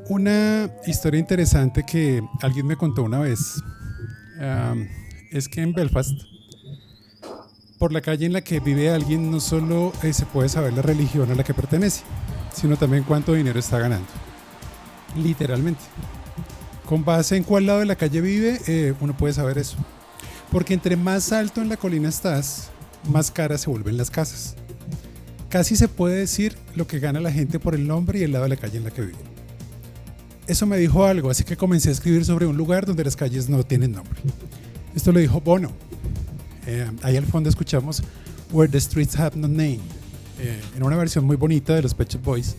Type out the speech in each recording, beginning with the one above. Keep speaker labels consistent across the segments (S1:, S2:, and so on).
S1: Una historia interesante que alguien me contó una vez es que en Belfast, por la calle en la que vive alguien, no solo se puede saber la religión a la que pertenece, sino también cuánto dinero está ganando. Literalmente. Con base en cuál lado de la calle vive, uno puede saber eso. Porque entre más alto en la colina estás, más caras se vuelven las casas. Casi se puede decir lo que gana la gente por el nombre y el lado de la calle en la que vive. Eso me dijo algo, así que comencé a escribir sobre un lugar donde las calles no tienen nombre. Esto lo dijo Bono. Ahí al fondo escuchamos Where the Streets Have No Name, en una versión muy bonita de los Pet Shop Boys.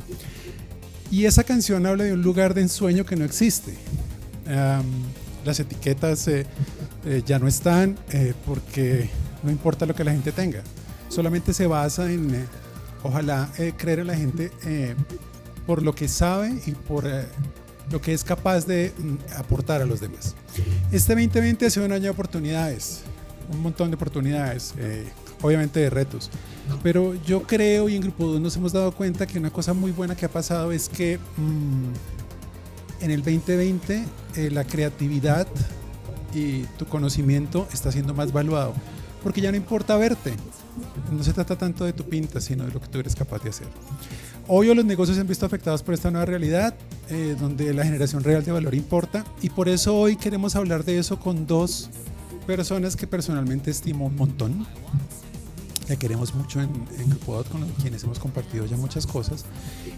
S1: Y esa canción habla de un lugar de ensueño que no existe. Las etiquetas ya no están porque no importa lo que la gente tenga. Solamente se basa en, ojalá, creer en la gente por lo que sabe y por lo que es capaz de aportar a los demás. Este 2020 ha sido un año de oportunidades, un montón de oportunidades, obviamente de retos. Pero yo creo, y en Grupo 2 nos hemos dado cuenta que una cosa muy buena que ha pasado es que en el 2020 la creatividad y tu conocimiento está siendo más valuado, porque ya no importa verte, no se trata tanto de tu pinta, sino de lo que tú eres capaz de hacer. Hoy los negocios se han visto afectados por esta nueva realidad, donde la generación real de valor importa, y por eso hoy queremos hablar de eso con dos personas que personalmente estimo un montón, que queremos mucho en Grupo Dot, con quienes hemos compartido ya muchas cosas,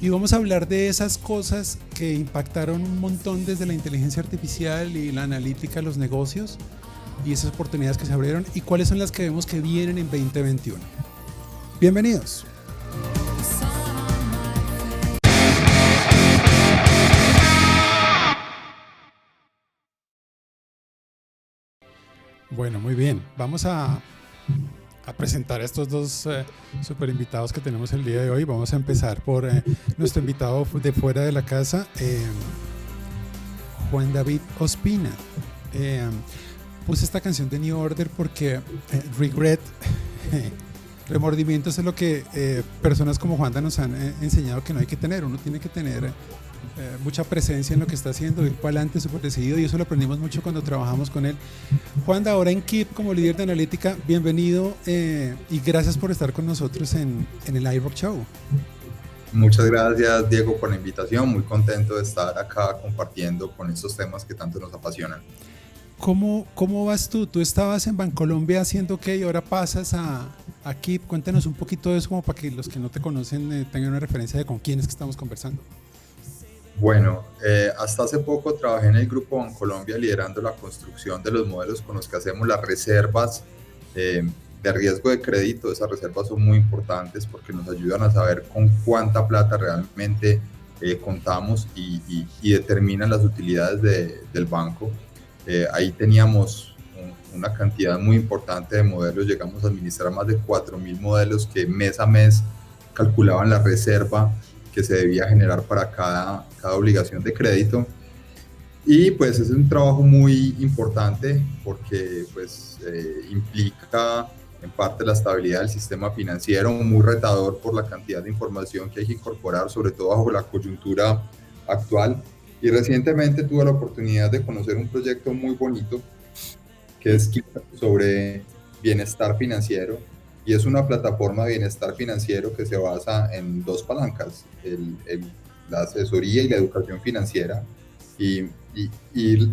S1: y vamos a hablar de esas cosas que impactaron un montón desde la inteligencia artificial y la analítica a los negocios, y esas oportunidades que se abrieron, y cuáles son las que vemos que vienen en 2021. Bienvenidos. Bueno, muy bien. Vamos a presentar a estos dos super invitados que tenemos el día de hoy. Vamos a empezar por nuestro invitado de fuera de la casa, Juan David Ospina. Puse esta canción de New Order porque regret, remordimientos es lo que personas como Juanda nos han enseñado que no hay que tener. Uno tiene que tener mucha presencia en lo que está haciendo, ir para adelante súper decidido, y eso lo aprendimos mucho cuando trabajamos con él. Juanda, ahora en Keep como líder de analítica, bienvenido y gracias por estar con nosotros en el iRock Show.
S2: Muchas gracias, Diego, por la invitación. Muy contento de estar acá compartiendo con estos temas que tanto nos apasionan.
S1: ¿Cómo vas tú? Tú estabas en Bancolombia haciendo qué y ahora pasas a Keep. Cuéntanos un poquito de eso, como para que los que no te conocen tengan una referencia de con quién es que estamos conversando.
S2: Bueno, hasta hace poco trabajé en el Grupo Bancolombia liderando la construcción de los modelos con los que hacemos las reservas de riesgo de crédito. Esas reservas son muy importantes porque nos ayudan a saber con cuánta plata realmente contamos y determinan las utilidades del banco. Ahí teníamos una cantidad muy importante de modelos. Llegamos a administrar más de 4.000 modelos que mes a mes calculaban la reserva que se debía generar para cada obligación de crédito. Y pues es un trabajo muy importante porque pues implica en parte la estabilidad del sistema financiero, muy retador por la cantidad de información que hay que incorporar, sobre todo bajo la coyuntura actual. Y recientemente tuve la oportunidad de conocer un proyecto muy bonito que es sobre bienestar financiero, y es una plataforma de bienestar financiero que se basa en dos palancas, la asesoría y la educación financiera. Y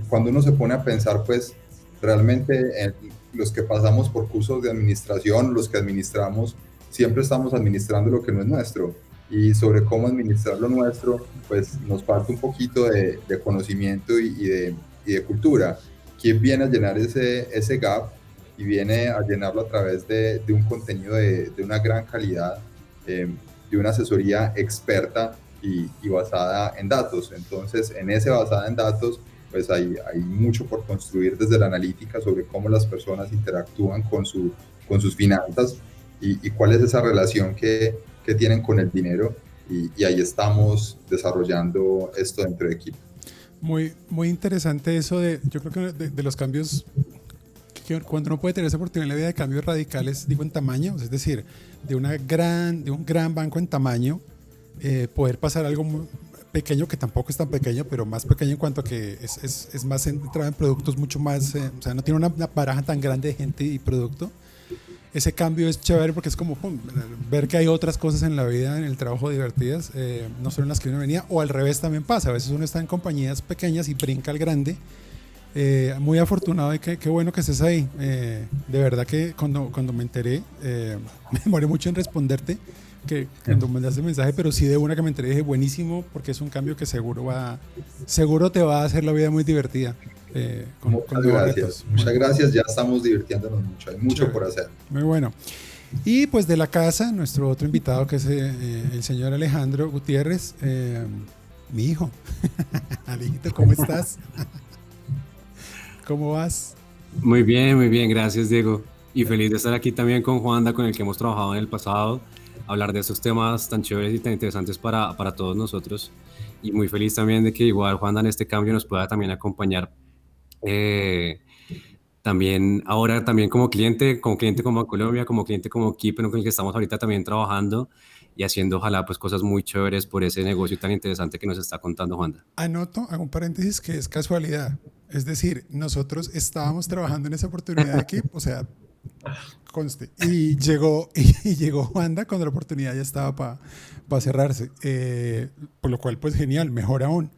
S2: cuando uno se pone a pensar, pues realmente los que pasamos por cursos de administración, los que administramos, siempre estamos administrando lo que no es nuestro, y sobre cómo administrar lo nuestro, pues nos falta un poquito de conocimiento y de cultura. ¿Quién viene a llenar ese gap? Y viene a llenarlo a través de un contenido de una gran calidad, de una asesoría experta y basada en datos. Entonces, en ese basada en datos, pues hay mucho por construir desde la analítica sobre cómo las personas interactúan con sus finanzas y cuál es esa relación que tienen con el dinero. Y ahí estamos desarrollando esto dentro de Equipo.
S1: Muy, muy interesante eso yo creo que de los cambios, que cuando uno puede tener esa oportunidad en la vida de cambios radicales, digo en tamaño, es decir, de un gran banco en tamaño poder pasar algo muy pequeño, que tampoco es tan pequeño, pero más pequeño en cuanto a que es más centrado en productos mucho más, o sea, no tiene una baraja tan grande de gente y producto. Ese cambio es chévere porque es como pum, ver que hay otras cosas en la vida, en el trabajo divertidas, no solo en las que uno venía, o al revés también pasa. A veces uno está en compañías pequeñas y brinca al grande. Muy afortunado y qué bueno que estés ahí. De verdad que cuando me enteré, me demoré mucho en responderte, que cuando me mandaste el mensaje, pero sí de una que me enteré dije buenísimo, porque es un cambio que seguro te va a hacer la vida muy divertida, con
S2: Muchas
S1: nuevos
S2: gracias,
S1: retos.
S2: muchas gracias, ya estamos divirtiéndonos mucho, hay mucho por hacer.
S1: Muy bueno. Y pues de la casa, nuestro otro invitado que es el señor Alejandro Gutiérrez, mi hijo. Alejito, ¿cómo estás? ¿Cómo vas?
S3: Muy bien, gracias Diego. Y feliz de estar aquí también con Juanda, con el que hemos trabajado en el pasado, hablar de estos temas tan chéveres y tan interesantes para todos nosotros. Y muy feliz también de que igual Juanda en este cambio nos pueda también acompañar. También ahora también como cliente como Colombia, como cliente como Keep, con el que estamos ahorita también trabajando y haciendo ojalá pues cosas muy chéveres por ese negocio tan interesante que nos está contando Juanda.
S1: Anoto, hago un paréntesis que es casualidad. Es decir, nosotros estábamos trabajando en esa oportunidad de Keep, o sea, conste. Y llegó Juanda cuando la oportunidad ya estaba para cerrarse. Por lo cual, pues genial, mejor aún.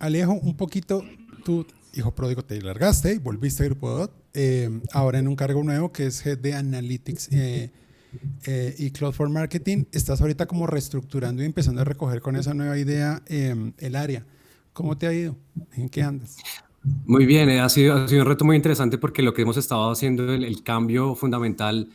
S1: Alejo, un poquito, tú, hijo pródigo, te largaste y volviste a Grupo DOT. Ahora en un cargo nuevo que es Head de Analytics y Cloud for Marketing. Estás ahorita como reestructurando y empezando a recoger con esa nueva idea el área. ¿Cómo te ha ido? ¿En qué andas?
S3: Muy bien, ha sido un reto muy interesante porque lo que hemos estado haciendo, el cambio fundamental,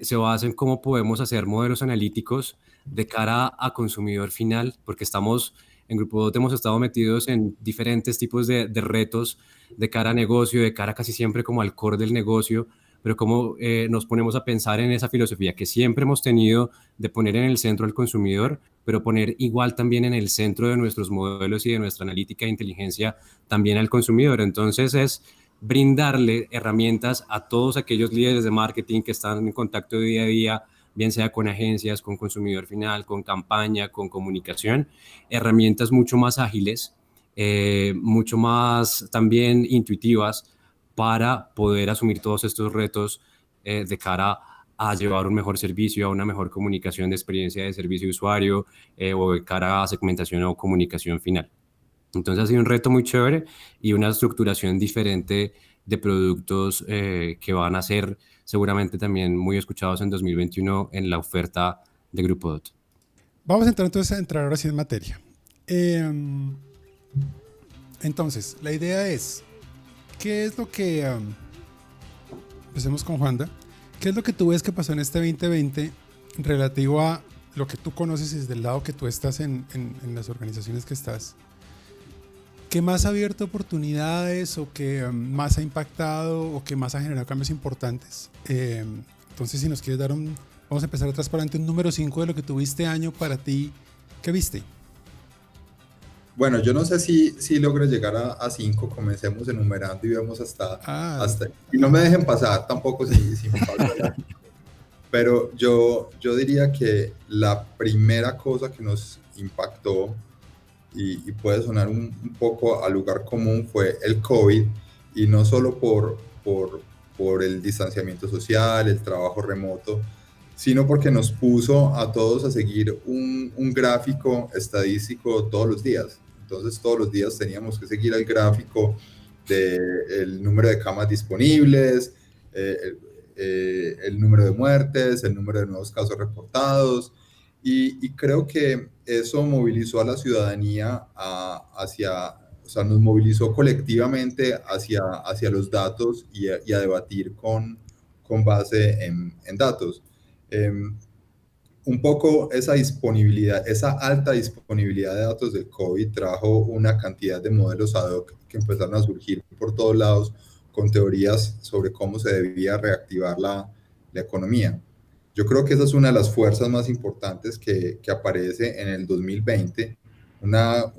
S3: se basa en cómo podemos hacer modelos analíticos de cara a consumidor final, porque estamos, en Grupo Dot hemos estado metidos en diferentes tipos de retos de cara a negocio, de cara casi siempre como al core del negocio, pero cómo nos ponemos a pensar en esa filosofía que siempre hemos tenido de poner en el centro al consumidor, pero poner igual también en el centro de nuestros modelos y de nuestra analítica e inteligencia también al consumidor. Entonces es brindarle herramientas a todos aquellos líderes de marketing que están en contacto día a día, bien sea con agencias, con consumidor final, con campaña, con comunicación, herramientas mucho más ágiles, mucho más también intuitivas para poder asumir todos estos retos de cara a llevar un mejor servicio, a una mejor comunicación de experiencia de servicio de usuario o de cara a segmentación o comunicación final. Entonces ha sido un reto muy chévere y una estructuración diferente de productos que van a ser seguramente también muy escuchados en 2021 en la oferta de Grupo DOT.
S1: Vamos a entrar ahora sí en materia. Entonces, la idea es, ¿qué es lo que... empecemos con Juanda. ¿Qué es lo que tú ves que pasó en este 2020 relativo a lo que tú conoces desde el lado que tú estás en las organizaciones que estás? ¿Qué más ha abierto oportunidades o qué más ha impactado o qué más ha generado cambios importantes? Entonces, si nos quieres dar vamos a empezar atrás para adelante, un número 5 de lo que tuviste año para ti. ¿Qué viste?
S2: Bueno, yo no sé si logre llegar a 5, comencemos enumerando y vemos hasta y no me dejen pasar tampoco si me paso adelante. Pero yo diría que la primera cosa que nos impactó y puede sonar un poco a lugar común fue el COVID, y no solo por el distanciamiento social, el trabajo remoto, sino porque nos puso a todos a seguir un gráfico estadístico todos los días. Entonces todos los días teníamos que seguir el gráfico del número de camas disponibles, el número de muertes, el número de nuevos casos reportados, y creo que eso movilizó a la ciudadanía o sea, nos movilizó colectivamente hacia los datos y a debatir con base en datos. Un poco esa disponibilidad, esa alta disponibilidad de datos del COVID trajo una cantidad de modelos ad hoc que empezaron a surgir por todos lados con teorías sobre cómo se debía reactivar la economía. Yo creo que esa es una de las fuerzas más importantes que aparece en el 2020, una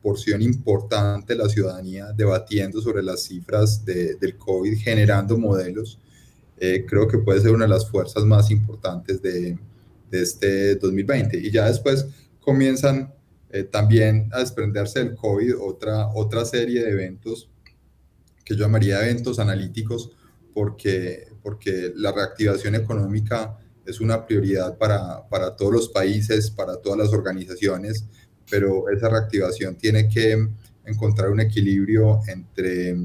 S2: porción importante de la ciudadanía debatiendo sobre las cifras del COVID, generando modelos. Creo que puede ser una de las fuerzas más importantes de este 2020. Y ya después comienzan también a desprenderse del COVID otra serie de eventos que yo llamaría eventos analíticos, porque la reactivación económica es una prioridad para todos los países, para todas las organizaciones, pero esa reactivación tiene que encontrar un equilibrio entre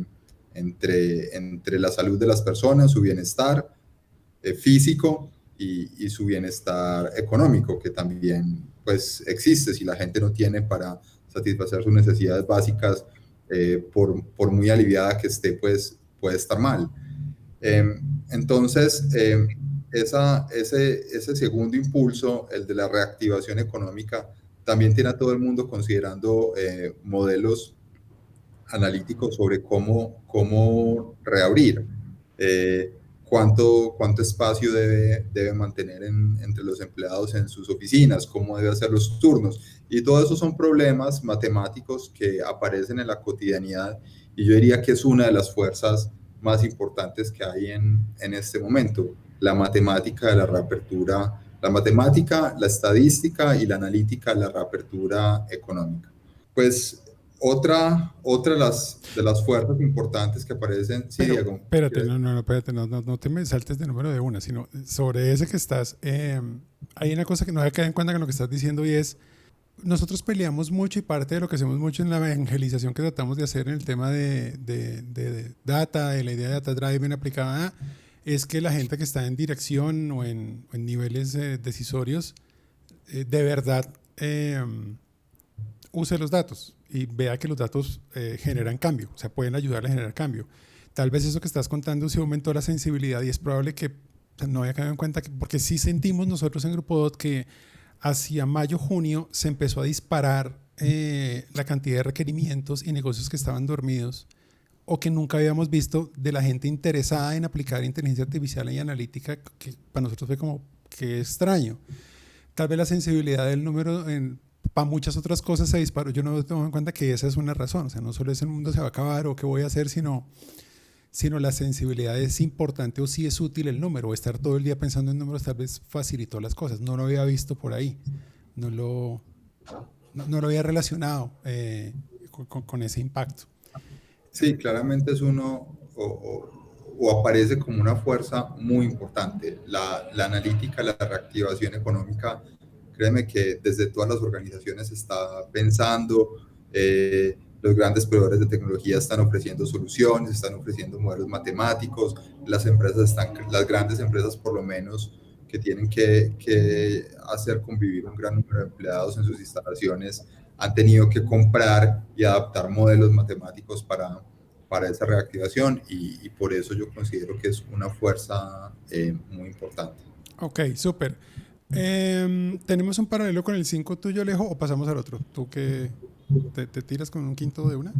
S2: la salud de las personas, su bienestar físico y su bienestar económico, que también pues existe. Si la gente no tiene para satisfacer sus necesidades básicas, por muy aliviada que esté, pues puede estar mal. Entonces, ese segundo impulso, el de la reactivación económica, también tiene a todo el mundo considerando modelos analíticos sobre cómo reabrir, cuánto espacio debe mantener entre los empleados en sus oficinas, cómo debe hacer los turnos. Y todo eso son problemas matemáticos que aparecen en la cotidianidad, y yo diría que es una de las fuerzas más importantes que hay en este momento, la matemática de la reapertura, la matemática, la estadística y la analítica de la reapertura económica. Pues otra de las fuerzas importantes que aparecen, sí,
S1: Pero,
S2: Diego.
S1: espérate, espérate, no te me saltes de número de una, sino sobre ese que estás. Hay una cosa que no hay que tener en cuenta con lo que estás diciendo, y es, nosotros peleamos mucho, y parte de lo que hacemos mucho en la evangelización que tratamos de hacer en el tema de data, de la idea de data driven aplicada, es que la gente que está en dirección o en niveles decisorios, de verdad use los datos y vea que los datos generan cambio, o sea, pueden ayudarle a generar cambio. Tal vez eso que estás contando sí aumentó la sensibilidad, y es probable que, o sea, no había caído en cuenta, porque sí sentimos nosotros en Grupo DOT que hacia mayo, junio se empezó a disparar la cantidad de requerimientos y negocios que estaban dormidos o que nunca habíamos visto, de la gente interesada en aplicar inteligencia artificial y analítica, que para nosotros fue como que extraño. Tal vez la sensibilidad del número para muchas otras cosas se disparó. Yo no tomo en cuenta que esa es una razón. O sea, no solo es el mundo se va a acabar o qué voy a hacer, sino la sensibilidad es importante, o si es útil el número, o estar todo el día pensando en números tal vez facilitó las cosas. No lo había visto por ahí, no lo había relacionado con ese impacto.
S2: Sí, claramente es uno, o aparece como una fuerza muy importante. La analítica, la reactivación económica, créeme que desde todas las organizaciones se está pensando. Los grandes proveedores de tecnología están ofreciendo soluciones, están ofreciendo modelos matemáticos. Las grandes empresas, por lo menos, que tienen que hacer convivir un gran número de empleados en sus instalaciones, han tenido que comprar y adaptar modelos matemáticos para esa reactivación, y por eso yo considero que es una fuerza muy importante.
S1: Ok, súper. ¿Tenemos un paralelo con el 5 tuyo, Alejo, o pasamos al otro? ¿Tú que te tiras con un quinto de una?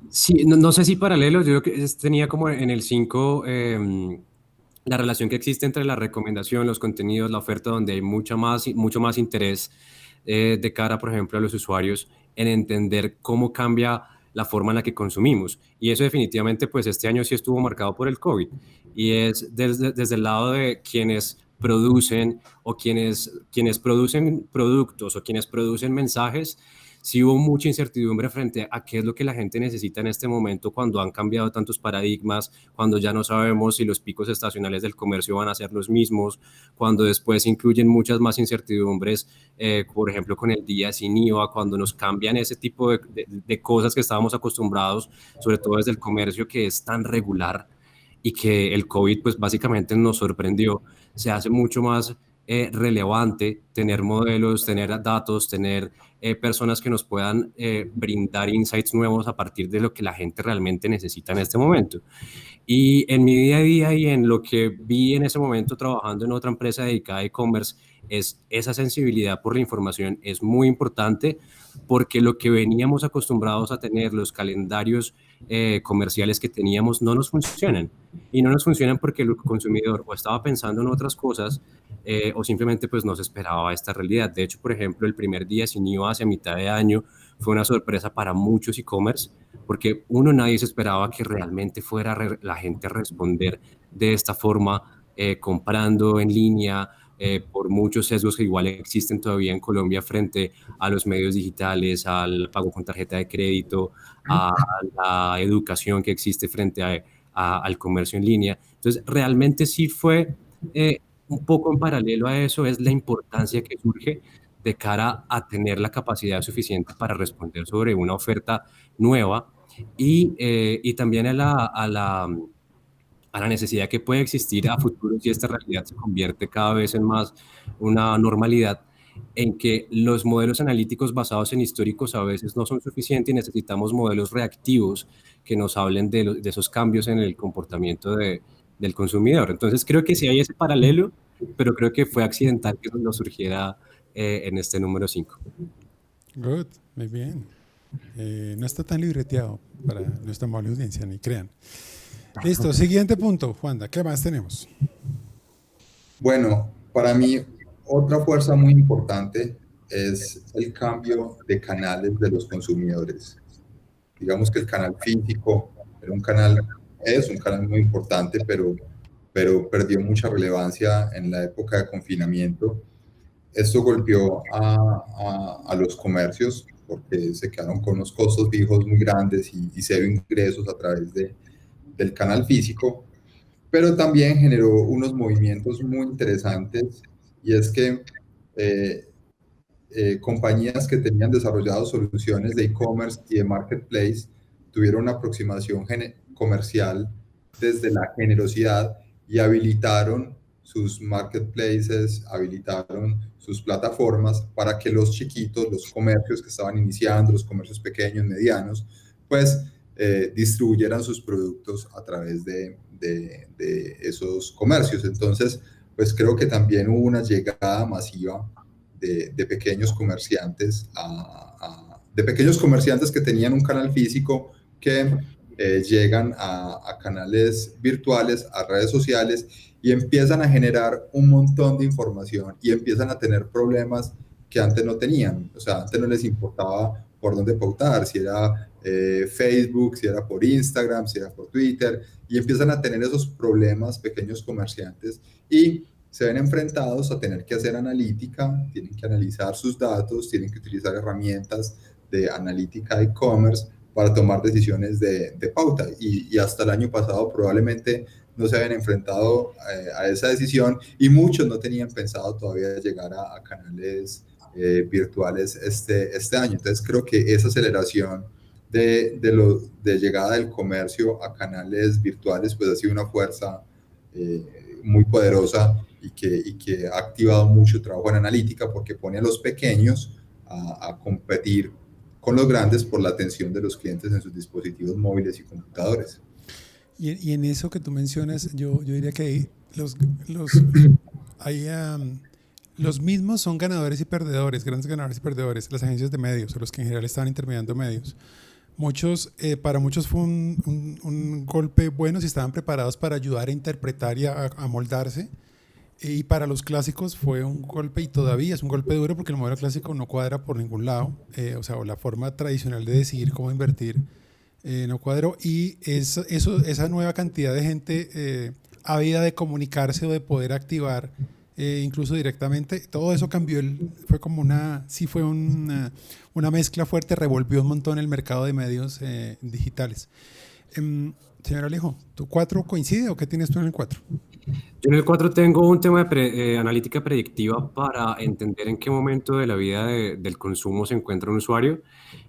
S3: Sí, no sé si paralelo, yo creo que tenía como en el 5 la relación que existe entre la recomendación, los contenidos, la oferta, donde hay mucho más interés de cara, por ejemplo, a los usuarios en entender cómo cambia la forma en la que consumimos. Y eso definitivamente, pues este año sí estuvo marcado por el COVID. Y es desde el lado de quienes producen o quienes producen productos o quienes producen mensajes, sí hubo mucha incertidumbre frente a qué es lo que la gente necesita en este momento, cuando han cambiado tantos paradigmas, cuando ya no sabemos si los picos estacionales del comercio van a ser los mismos, cuando después incluyen muchas más incertidumbres, por ejemplo, con el día sin IVA, cuando nos cambian ese tipo de cosas que estábamos acostumbrados, sobre todo desde el comercio, que es tan regular, y que el COVID pues básicamente nos sorprendió. Se hace mucho más relevante tener modelos, tener datos, tener personas que nos puedan brindar insights nuevos a partir de lo que la gente realmente necesita en este momento. Y en mi día a día y en lo que vi en ese momento trabajando en otra empresa dedicada a e-commerce, es esa sensibilidad por la información es muy importante, porque lo que veníamos acostumbrados a tener, los calendarios comerciales que teníamos, no nos funcionan. Y no nos funcionan porque el consumidor o estaba pensando en otras cosas o simplemente pues no se esperaba esta realidad. De hecho, por ejemplo, el primer día sin IVA hacia mitad de año fue una sorpresa para muchos e-commerce, porque nadie se esperaba que realmente fuera la gente a responder de esta forma, comprando en línea, por muchos sesgos que igual existen todavía en Colombia frente a los medios digitales, al pago con tarjeta de crédito, a la educación que existe frente al comercio en línea. Entonces, realmente sí fue un poco en paralelo a eso, es la importancia que surge de cara a tener la capacidad suficiente para responder sobre una oferta nueva y también a la necesidad que puede existir a futuro si esta realidad se convierte cada vez en más una normalidad, en que los modelos analíticos basados en históricos a veces no son suficientes y necesitamos modelos reactivos que nos hablen de esos cambios en el comportamiento del consumidor. Entonces creo que sí hay ese paralelo, pero creo que fue accidental que nos surgiera en este número 5.
S1: Good, muy bien. No está tan libreteado para nuestra amable audiencia, ni crean. Listo, siguiente punto, Juanda, ¿qué más tenemos?
S2: Bueno, para mí otra fuerza muy importante es el cambio de canales de los consumidores. Digamos que el canal físico es un canal muy importante, pero perdió mucha relevancia en la época de confinamiento. Esto golpeó a los comercios porque se quedaron con unos costos fijos muy grandes y cero ingresos a través del canal físico, pero también generó unos movimientos muy interesantes y es que eh, compañías que tenían desarrollado soluciones de e-commerce y de marketplace tuvieron una aproximación comercial desde la generosidad y habilitaron sus marketplaces, habilitaron sus plataformas para que los chiquitos, los comercios que estaban iniciando, los comercios pequeños, medianos, pues distribuyeran sus productos a través de esos comercios. Entonces, pues creo que también hubo una llegada masiva de pequeños comerciantes de pequeños comerciantes que tenían un canal físico que llegan a canales virtuales, a redes sociales y empiezan a generar un montón de información y empiezan a tener problemas que antes no tenían. O sea, antes no les importaba por dónde pautar, si era Facebook, si era por Instagram, si era por Twitter, y empiezan a tener esos problemas pequeños comerciantes y se ven enfrentados a tener que hacer analítica, tienen que analizar sus datos, tienen que utilizar herramientas de analítica de e-commerce para tomar decisiones de pauta. Y hasta el año pasado probablemente no se habían enfrentado a esa decisión y muchos no tenían pensado todavía llegar a canales virtuales este año. Entonces creo que esa aceleración de llegada del comercio a canales virtuales pues ha sido una fuerza muy poderosa y que ha activado mucho trabajo en analítica porque pone a los pequeños a competir con los grandes por la atención de los clientes en sus dispositivos móviles y computadores.
S1: Y en eso que tú mencionas, yo diría que los mismos son ganadores y perdedores, grandes ganadores y perdedores, las agencias de medios, o los que en general estaban intermediando medios. Para muchos fue un golpe bueno si estaban preparados para ayudar a interpretar y a moldarse. Y para los clásicos fue un golpe, y todavía es un golpe duro porque el modelo clásico no cuadra por ningún lado. O la forma tradicional de decidir cómo invertir no cuadró. Y esa nueva cantidad de gente ávida de comunicarse o de poder activar incluso directamente, todo eso cambió. Fue como una mezcla fuerte, revolvió un montón el mercado de medios digitales. Señor Alejo, ¿tu 4 coincide o qué tienes tú en el 4?
S3: Yo en el 4 tengo un tema de analítica predictiva para entender en qué momento de la vida del consumo se encuentra un usuario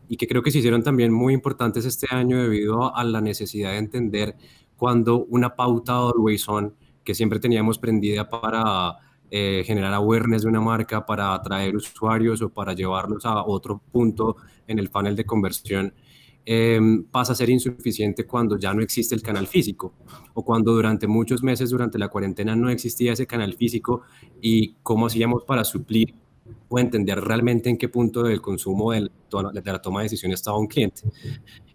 S3: y que creo que se hicieron también muy importantes este año debido a la necesidad de entender cuando una pauta always on que siempre teníamos prendida para generar awareness de una marca, para atraer usuarios o para llevarlos a otro punto en el funnel de conversión, pasa a ser insuficiente cuando ya no existe el canal físico o cuando durante muchos meses durante la cuarentena no existía ese canal físico y cómo hacíamos para suplir o entender realmente en qué punto del consumo de la toma de decisión estaba un cliente.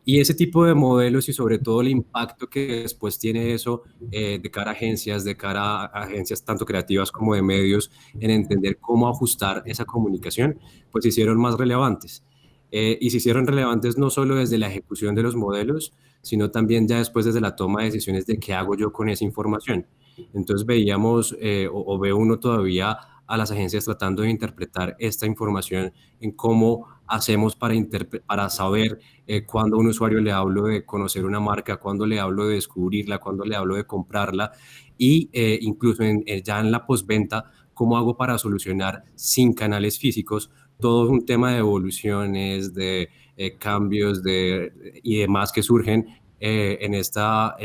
S3: Y ese tipo de modelos y sobre todo el impacto que después tiene eso de cara a agencias tanto creativas como de medios en entender cómo ajustar esa comunicación, pues se hicieron más relevantes. Y se hicieron relevantes no solo desde la ejecución de los modelos, sino también ya después desde la toma de decisiones de qué hago yo con esa información. Entonces veíamos o ve uno todavía a las agencias tratando de interpretar esta información en cómo hacemos para saber cuándo a un usuario le hablo de conocer una marca, cuándo le hablo de descubrirla, cuándo le hablo de comprarla y incluso ya en la postventa, cómo hago para solucionar sin canales físicos todo un tema de evoluciones, de cambios y demás que surgen en esta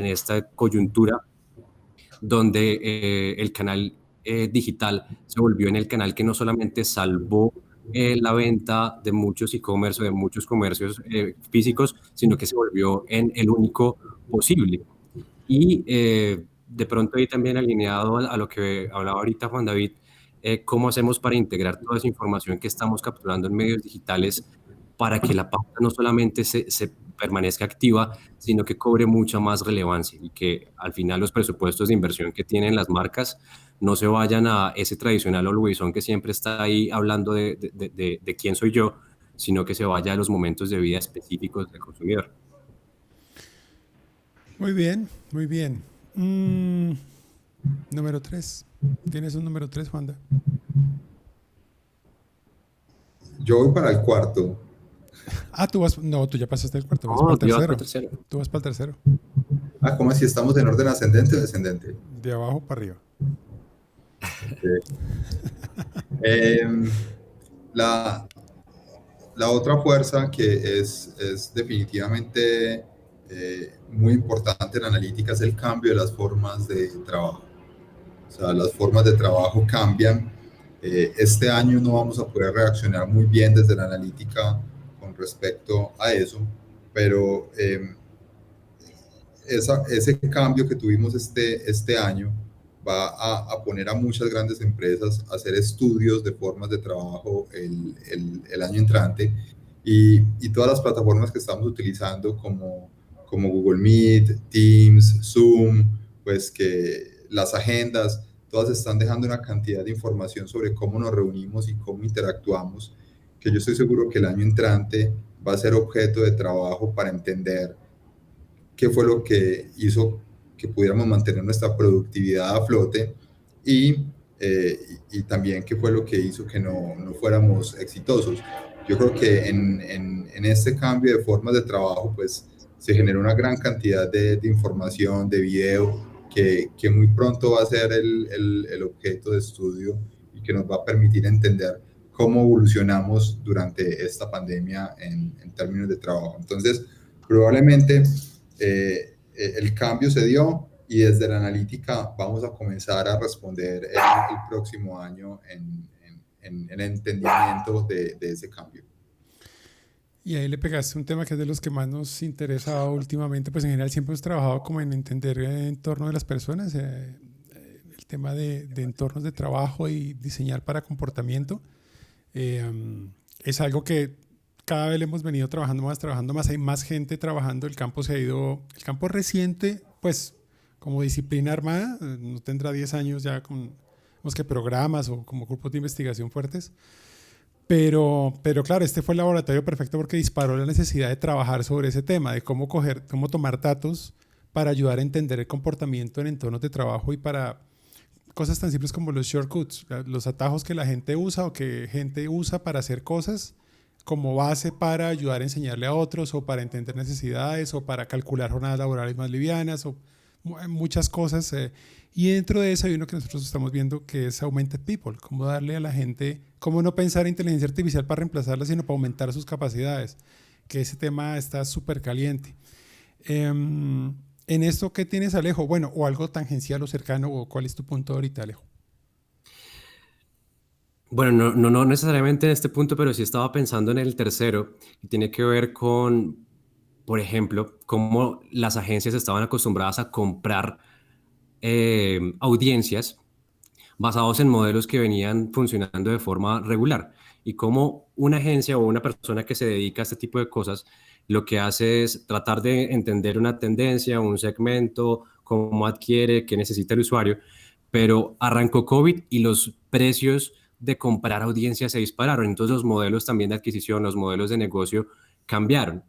S3: coyuntura donde el canal digital se volvió en el canal que no solamente salvó la venta de muchos e-commerce o de muchos comercios físicos, sino que se volvió en el único posible. Y de pronto ahí también alineado a lo que hablaba ahorita Juan David, cómo hacemos para integrar toda esa información que estamos capturando en medios digitales para que la pauta no solamente se permanezca activa, sino que cobre mucha más relevancia y que al final los presupuestos de inversión que tienen las marcas no se vayan a ese tradicional always on que siempre está ahí hablando de quién soy yo, sino que se vaya a los momentos de vida específicos del consumidor.
S1: Muy bien, muy bien. Número 3. ¿Tienes un número 3, Juanda?
S2: Yo voy para el cuarto.
S1: Ah, no, tú ya pasaste el cuarto, vas
S3: No,
S1: para el
S3: tú vas
S1: tercero.
S3: para el tercero.
S1: Tú vas para el tercero.
S2: Ah, ¿cómo así? ¿Estamos en orden ascendente o descendente?
S1: De abajo para arriba.
S2: Em, la, la otra fuerza que es definitivamente muy importante en analítica es el cambio de las formas de trabajo. O sea, las formas de trabajo cambian. Este año no vamos a poder reaccionar muy bien desde la analítica con respecto a eso, pero ese cambio que tuvimos este año va a poner a muchas grandes empresas a hacer estudios de formas de trabajo el año entrante y todas las plataformas que estamos utilizando como Google Meet, Teams, Zoom, pues que las agendas, todas están dejando una cantidad de información sobre cómo nos reunimos y cómo interactuamos, que yo estoy seguro que el año entrante va a ser objeto de trabajo para entender qué fue lo que hizo que pudiéramos mantener nuestra productividad a flote y también qué fue lo que hizo que no fuéramos exitosos. Yo creo que en este cambio de formas de trabajo, pues se generó una gran cantidad de información, de video, que muy pronto va a ser el objeto de estudio y que nos va a permitir entender cómo evolucionamos durante esta pandemia en términos de trabajo. Entonces, probablemente el cambio se dio y desde la analítica vamos a comenzar a responder el próximo año en el entendimiento de ese cambio.
S1: Y ahí le pegaste un tema que es de los que más nos interesa últimamente, pues en general siempre hemos trabajado como en entender el entorno de las personas, el tema de entornos de trabajo y diseñar para comportamiento. Es algo que cada vez le hemos venido trabajando más, hay más gente trabajando, el campo reciente, pues como disciplina armada, no tendrá 10 años ya con programas o como grupos de investigación fuertes, pero claro, este fue el laboratorio perfecto porque disparó la necesidad de trabajar sobre ese tema, de cómo tomar datos para ayudar a entender el comportamiento en entornos de trabajo y para cosas tan simples como los shortcuts, los atajos que la gente usa o que gente usa para hacer cosas como base para ayudar a enseñarle a otros o para entender necesidades o para calcular jornadas laborales más livianas o muchas cosas. Y dentro de eso hay uno que nosotros estamos viendo que es Augmented People, cómo darle a la gente, cómo no pensar en inteligencia artificial para reemplazarla, sino para aumentar sus capacidades, que ese tema está súper caliente. En esto, ¿qué tienes, Alejo? Bueno, o algo tangencial o cercano, o ¿cuál es tu punto ahorita, Alejo?
S3: Bueno, no necesariamente en este punto, pero sí estaba pensando en el tercero, y tiene que ver con, por ejemplo, cómo las agencias estaban acostumbradas a comprar audiencias basados en modelos que venían funcionando de forma regular y cómo una agencia o una persona que se dedica a este tipo de cosas lo que hace es tratar de entender una tendencia, un segmento, cómo adquiere, qué necesita el usuario, pero arrancó COVID y los precios de comprar audiencias se dispararon, entonces los modelos también de adquisición, los modelos de negocio cambiaron.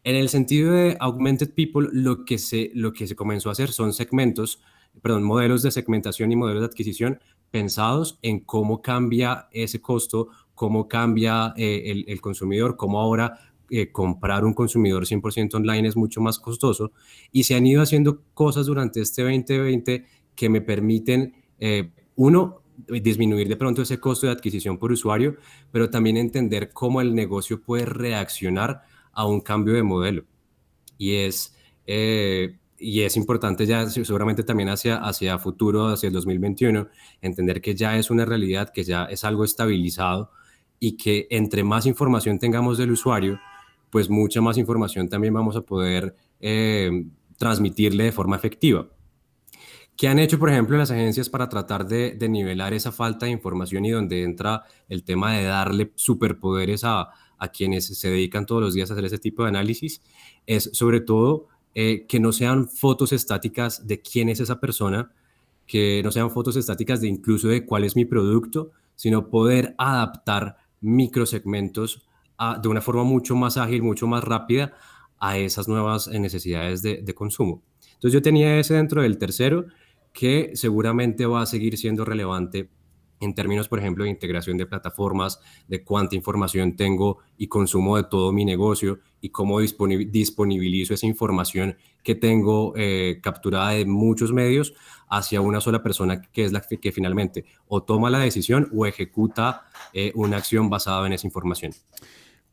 S3: En el sentido de Augmented People, lo que se comenzó a hacer son segmentos modelos de segmentación y modelos de adquisición pensados en cómo cambia ese costo, cómo cambia el consumidor, cómo ahora comprar un consumidor 100% online es mucho más costoso, y se han ido haciendo cosas durante este 2020 que me permiten, uno, disminuir de pronto ese costo de adquisición por usuario, pero también entender cómo el negocio puede reaccionar a un cambio de modelo. Y es importante ya seguramente también hacia futuro, hacia el 2021, entender que ya es una realidad, que ya es algo estabilizado, y que entre más información tengamos del usuario, pues mucha más información también vamos a poder transmitirle de forma efectiva. ¿Qué han hecho, por ejemplo, las agencias para tratar de nivelar esa falta de información, y donde entra el tema de darle superpoderes a quienes se dedican todos los días a hacer ese tipo de análisis? Es sobre todo que no sean fotos estáticas de quién es esa persona, que no sean fotos estáticas de incluso de cuál es mi producto, sino poder adaptar microsegmentos de una forma mucho más ágil, mucho más rápida a esas nuevas necesidades de consumo. Entonces yo tenía ese dentro del tercero, que seguramente va a seguir siendo relevante en términos, por ejemplo, de integración de plataformas, de cuánta información tengo y consumo de todo mi negocio, y cómo disponibilizo esa información que tengo capturada de muchos medios hacia una sola persona, que es la que finalmente o toma la decisión o ejecuta una acción basada en esa información.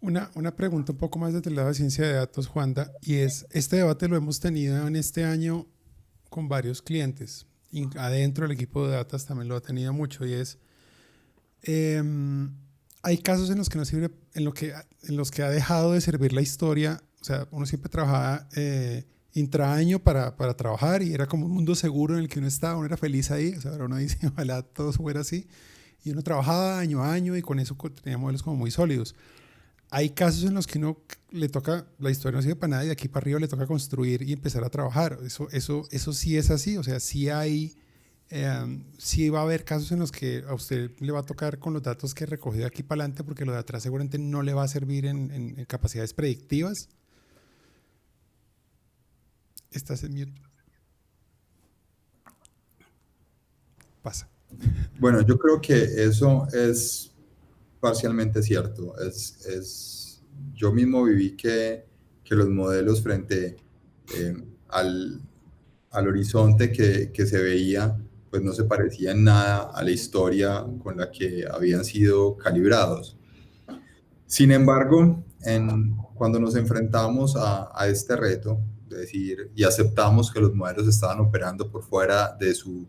S1: Una pregunta un poco más desde el lado de ciencia de datos, Juanda, y es, este debate lo hemos tenido en este año con varios clientes, y adentro del equipo de datas también lo ha tenido mucho, y es, hay casos en los que no sirve, en los que ha dejado de servir la historia. O sea, uno siempre trabajaba intraaño para trabajar, y era como un mundo seguro en el que uno estaba, uno era feliz ahí. O sea, ahora uno dice, ojalá todo fuera así, y uno trabajaba año a año, y con eso tenía modelos como muy sólidos. Hay casos en los que uno le toca, la historia no sirve para nada, y de aquí para arriba le toca construir y empezar a trabajar. Eso sí es así. O sea, sí va a haber casos en los que a usted le va a tocar con los datos que recogió de aquí para adelante, porque lo de atrás seguramente no le va a servir en capacidades predictivas. Estás en mute. Pasa.
S2: Bueno, yo creo que eso es parcialmente cierto. Yo mismo viví que los modelos frente al horizonte que se veía, pues no se parecía en nada a la historia con la que habían sido calibrados. Sin embargo, cuando nos enfrentamos a este reto, de decir, y aceptamos que los modelos estaban operando por fuera de su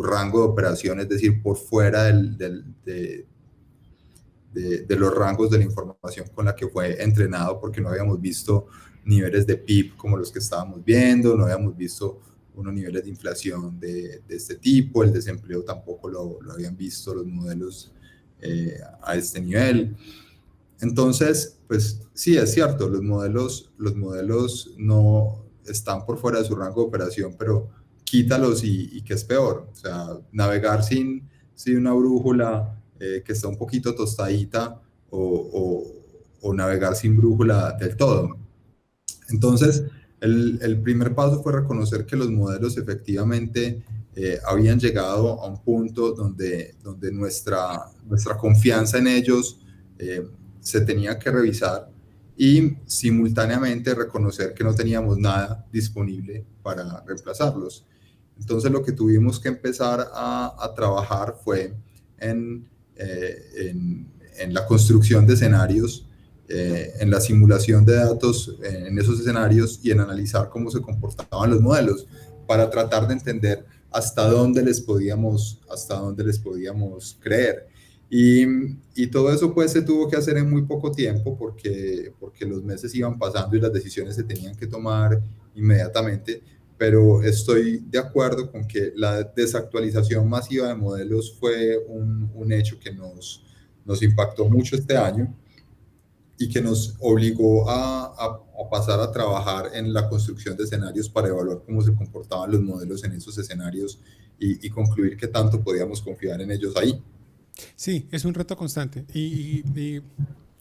S2: rango de operación, es decir, por fuera de los rangos de la información con la que fue entrenado, porque no habíamos visto niveles de PIB como los que estábamos viendo, no habíamos visto unos niveles de inflación de este tipo, el desempleo tampoco lo habían visto los modelos a este nivel. Entonces, pues sí, es cierto, los modelos no están por fuera de su rango de operación, pero quítalos y ¿qué es peor? O sea, navegar sin una brújula que está un poquito tostadita, o navegar sin brújula del todo. Entonces, el primer paso fue reconocer que los modelos efectivamente habían llegado a un punto donde nuestra confianza en ellos se tenía que revisar, y simultáneamente reconocer que no teníamos nada disponible para reemplazarlos. Entonces lo que tuvimos que empezar a trabajar fue en la construcción de escenarios, en la simulación de datos en esos escenarios, y en analizar cómo se comportaban los modelos para tratar de entender hasta dónde les podíamos creer. Y todo eso pues se tuvo que hacer en muy poco tiempo, porque los meses iban pasando y las decisiones se tenían que tomar inmediatamente. Pero estoy de acuerdo con que la desactualización masiva de modelos fue un hecho que nos impactó mucho este año, y que nos obligó a pasar a trabajar en la construcción de escenarios para evaluar cómo se comportaban los modelos en esos escenarios, y concluir qué tanto podíamos confiar en ellos ahí.
S1: Sí, es un reto constante, y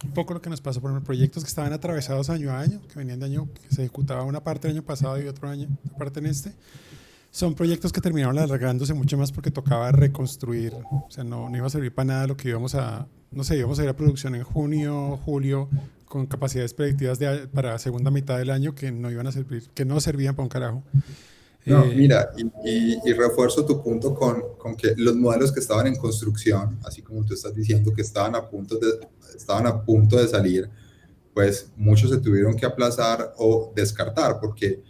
S1: un poco lo que nos pasó por los proyectos que estaban atravesados año a año, que venían de año, que se ejecutaba una parte el año pasado y otra parte en este. son proyectos que terminaron alargándose mucho más porque tocaba reconstruir, o sea, no iba a servir para nada lo que íbamos a, no sé, íbamos a ir a producción en junio, julio, con capacidades predictivas para segunda mitad del año que no iban a servir, que no servían para un carajo.
S2: No, mira, y refuerzo tu punto con que los modelos que estaban en construcción, así como tú estás diciendo que estaban a punto de salir, pues muchos se tuvieron que aplazar o descartar, porque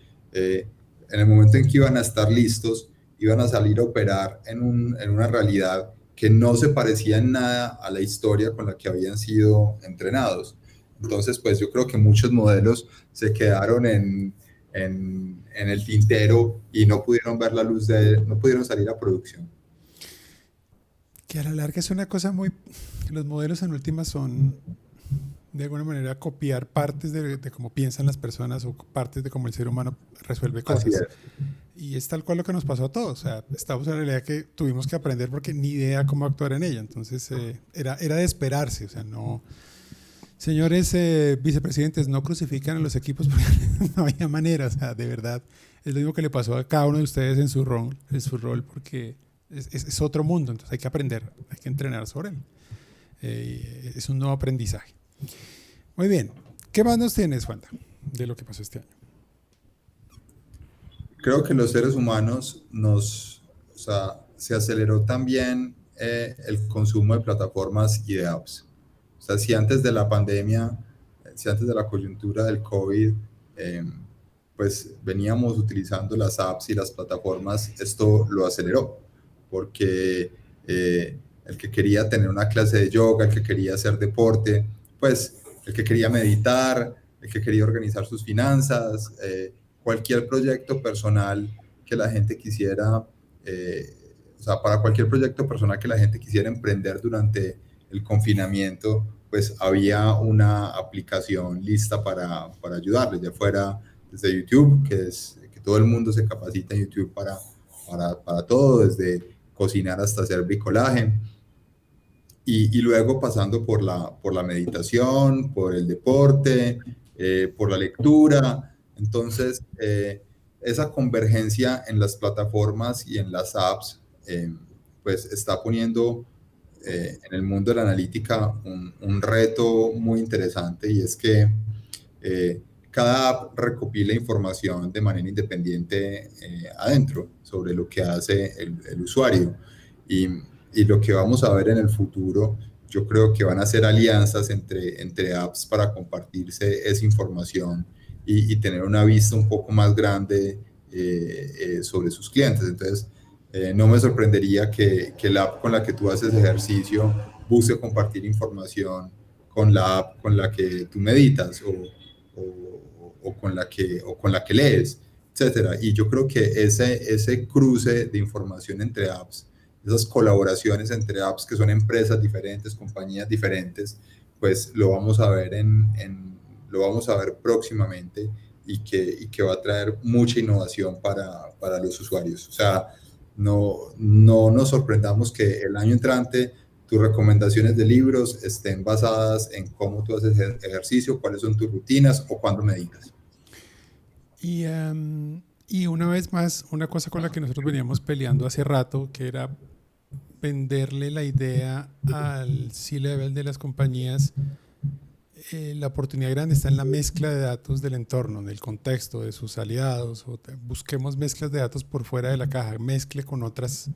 S2: en el momento en que iban a estar listos, iban a salir a operar en una realidad que no se parecía en nada a la historia con la que habían sido entrenados. Entonces, pues yo creo que muchos modelos se quedaron en el tintero y no pudieron ver la luz no pudieron salir a producción.
S1: Que a la larga es una cosa muy, los modelos en última son de alguna manera copiar partes de cómo piensan las personas o partes de cómo el ser humano resuelve
S2: Así
S1: cosas.
S2: es.
S1: Y es tal cual lo que nos pasó a todos. O sea, estamos en la realidad que tuvimos que aprender porque ni idea cómo actuar en ella. Entonces, era de esperarse. O sea, no. Señores vicepresidentes, no crucifican a los equipos porque no había manera. O sea, de verdad, es lo mismo que le pasó a cada uno de ustedes en su rol porque es otro mundo. Entonces, hay que aprender, hay que entrenar sobre él. Es un nuevo aprendizaje. Muy bien. ¿Qué más nos tienes, Juanda, de lo que pasó este año?
S2: Creo que los seres humanos o sea, se aceleró también el consumo de plataformas y de apps. O sea, si antes de la pandemia, si antes de la coyuntura del COVID, pues veníamos utilizando las apps y las plataformas, esto lo aceleró, porque el que quería tener una clase de yoga, el que quería hacer deporte, pues el que quería meditar, el que quería organizar sus finanzas, cualquier proyecto personal que la gente quisiera, o sea, para cualquier proyecto personal que la gente quisiera emprender durante el confinamiento, pues había una aplicación lista para ayudarles, ya fuera desde YouTube, que todo el mundo se capacita en YouTube para todo, desde cocinar hasta hacer bricolaje, y luego pasando por la meditación, por el deporte, por la lectura. Entonces, esa convergencia en las plataformas y en las apps, pues está poniendo en el mundo de la analítica un reto muy interesante, y es que cada app recopila información de manera independiente adentro sobre lo que hace el usuario. Y lo que vamos a ver en el futuro, yo creo que van a ser alianzas entre apps para compartirse esa información y tener una vista un poco más grande sobre sus clientes. Entonces, no me sorprendería que la app con la que tú haces ejercicio busque compartir información con la app con la que tú meditas o con la que lees, etcétera. Y yo creo que ese cruce de información entre apps, esas colaboraciones entre apps que son empresas diferentes, compañías diferentes, pues lo vamos a ver lo vamos a ver próximamente, y que va a traer mucha innovación para los usuarios. O sea, no nos sorprendamos que el año entrante tus recomendaciones de libros estén basadas en cómo tú haces ejercicio, cuáles son tus rutinas o cuándo meditas.
S1: Y una vez más, una cosa con la que nosotros veníamos peleando hace rato, que era venderle la idea al C-level de las compañías, la oportunidad grande está en la mezcla de datos del entorno, del contexto, de sus aliados. Busquemos mezclas de datos por fuera de la caja, mezcle con otras.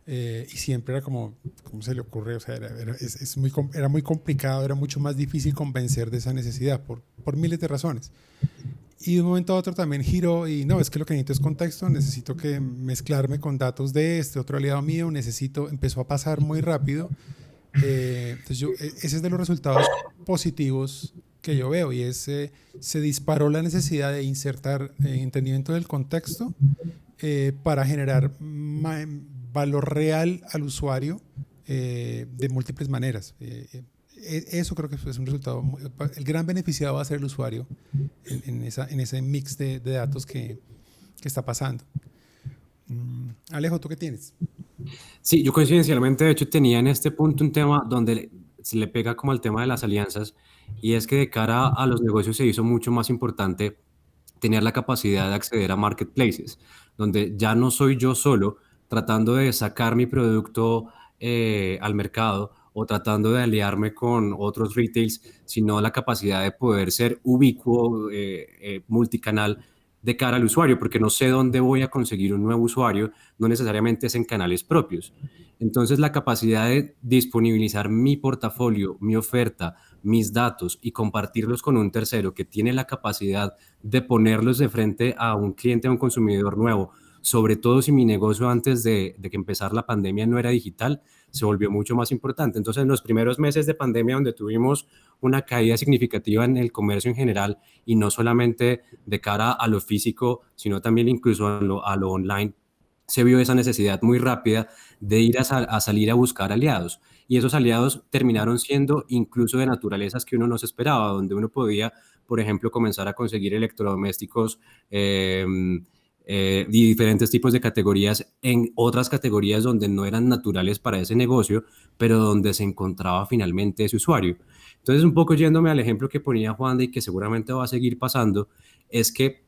S1: Y siempre era como, ¿cómo se le ocurre? O sea, era muy complicado, era mucho más difícil convencer de esa necesidad por miles de razones. Y de un momento a otro también giró y no, es que lo que necesito es contexto, necesito que mezclarme con datos de este otro aliado mío, empezó a pasar muy rápido. Entonces ese es de los resultados positivos que yo veo, y se disparó la necesidad de insertar entendimiento del contexto para generar valor real al usuario de múltiples maneras. Eso creo que es un resultado. El gran beneficiado va a ser el usuario en ese mix de datos que está pasando. Alejo, ¿tú qué tienes?
S3: Sí, yo coincidencialmente, de hecho, tenía en este punto un tema donde se le pega como al tema de las alianzas, y es que de cara a los negocios se hizo mucho más importante tener la capacidad de acceder a marketplaces, donde ya no soy yo solo tratando de sacar mi producto al mercado o tratando de aliarme con otros retails, sino la capacidad de poder ser ubicuo, multicanal de cara al usuario, porque no sé dónde voy a conseguir un nuevo usuario, no necesariamente es en canales propios. Entonces, la capacidad de disponibilizar mi portafolio, mi oferta, mis datos y compartirlos con un tercero que tiene la capacidad de ponerlos de frente a un cliente, a un consumidor nuevo, sobre todo si mi negocio antes de que empezar la pandemia no era digital, se volvió mucho más importante. Entonces, en los primeros meses de pandemia, donde tuvimos una caída significativa en el comercio en general y no solamente de cara a lo físico, sino también incluso a lo online, se vio esa necesidad muy rápida de ir a salir a buscar aliados. Y esos aliados terminaron siendo incluso de naturalezas que uno no se esperaba, donde uno podía, por ejemplo, comenzar a conseguir electrodomésticos eh, y diferentes tipos de categorías en otras categorías donde no eran naturales para ese negocio, pero donde se encontraba finalmente ese usuario. Entonces, un poco yéndome al ejemplo que ponía Juan y que seguramente va a seguir pasando, es que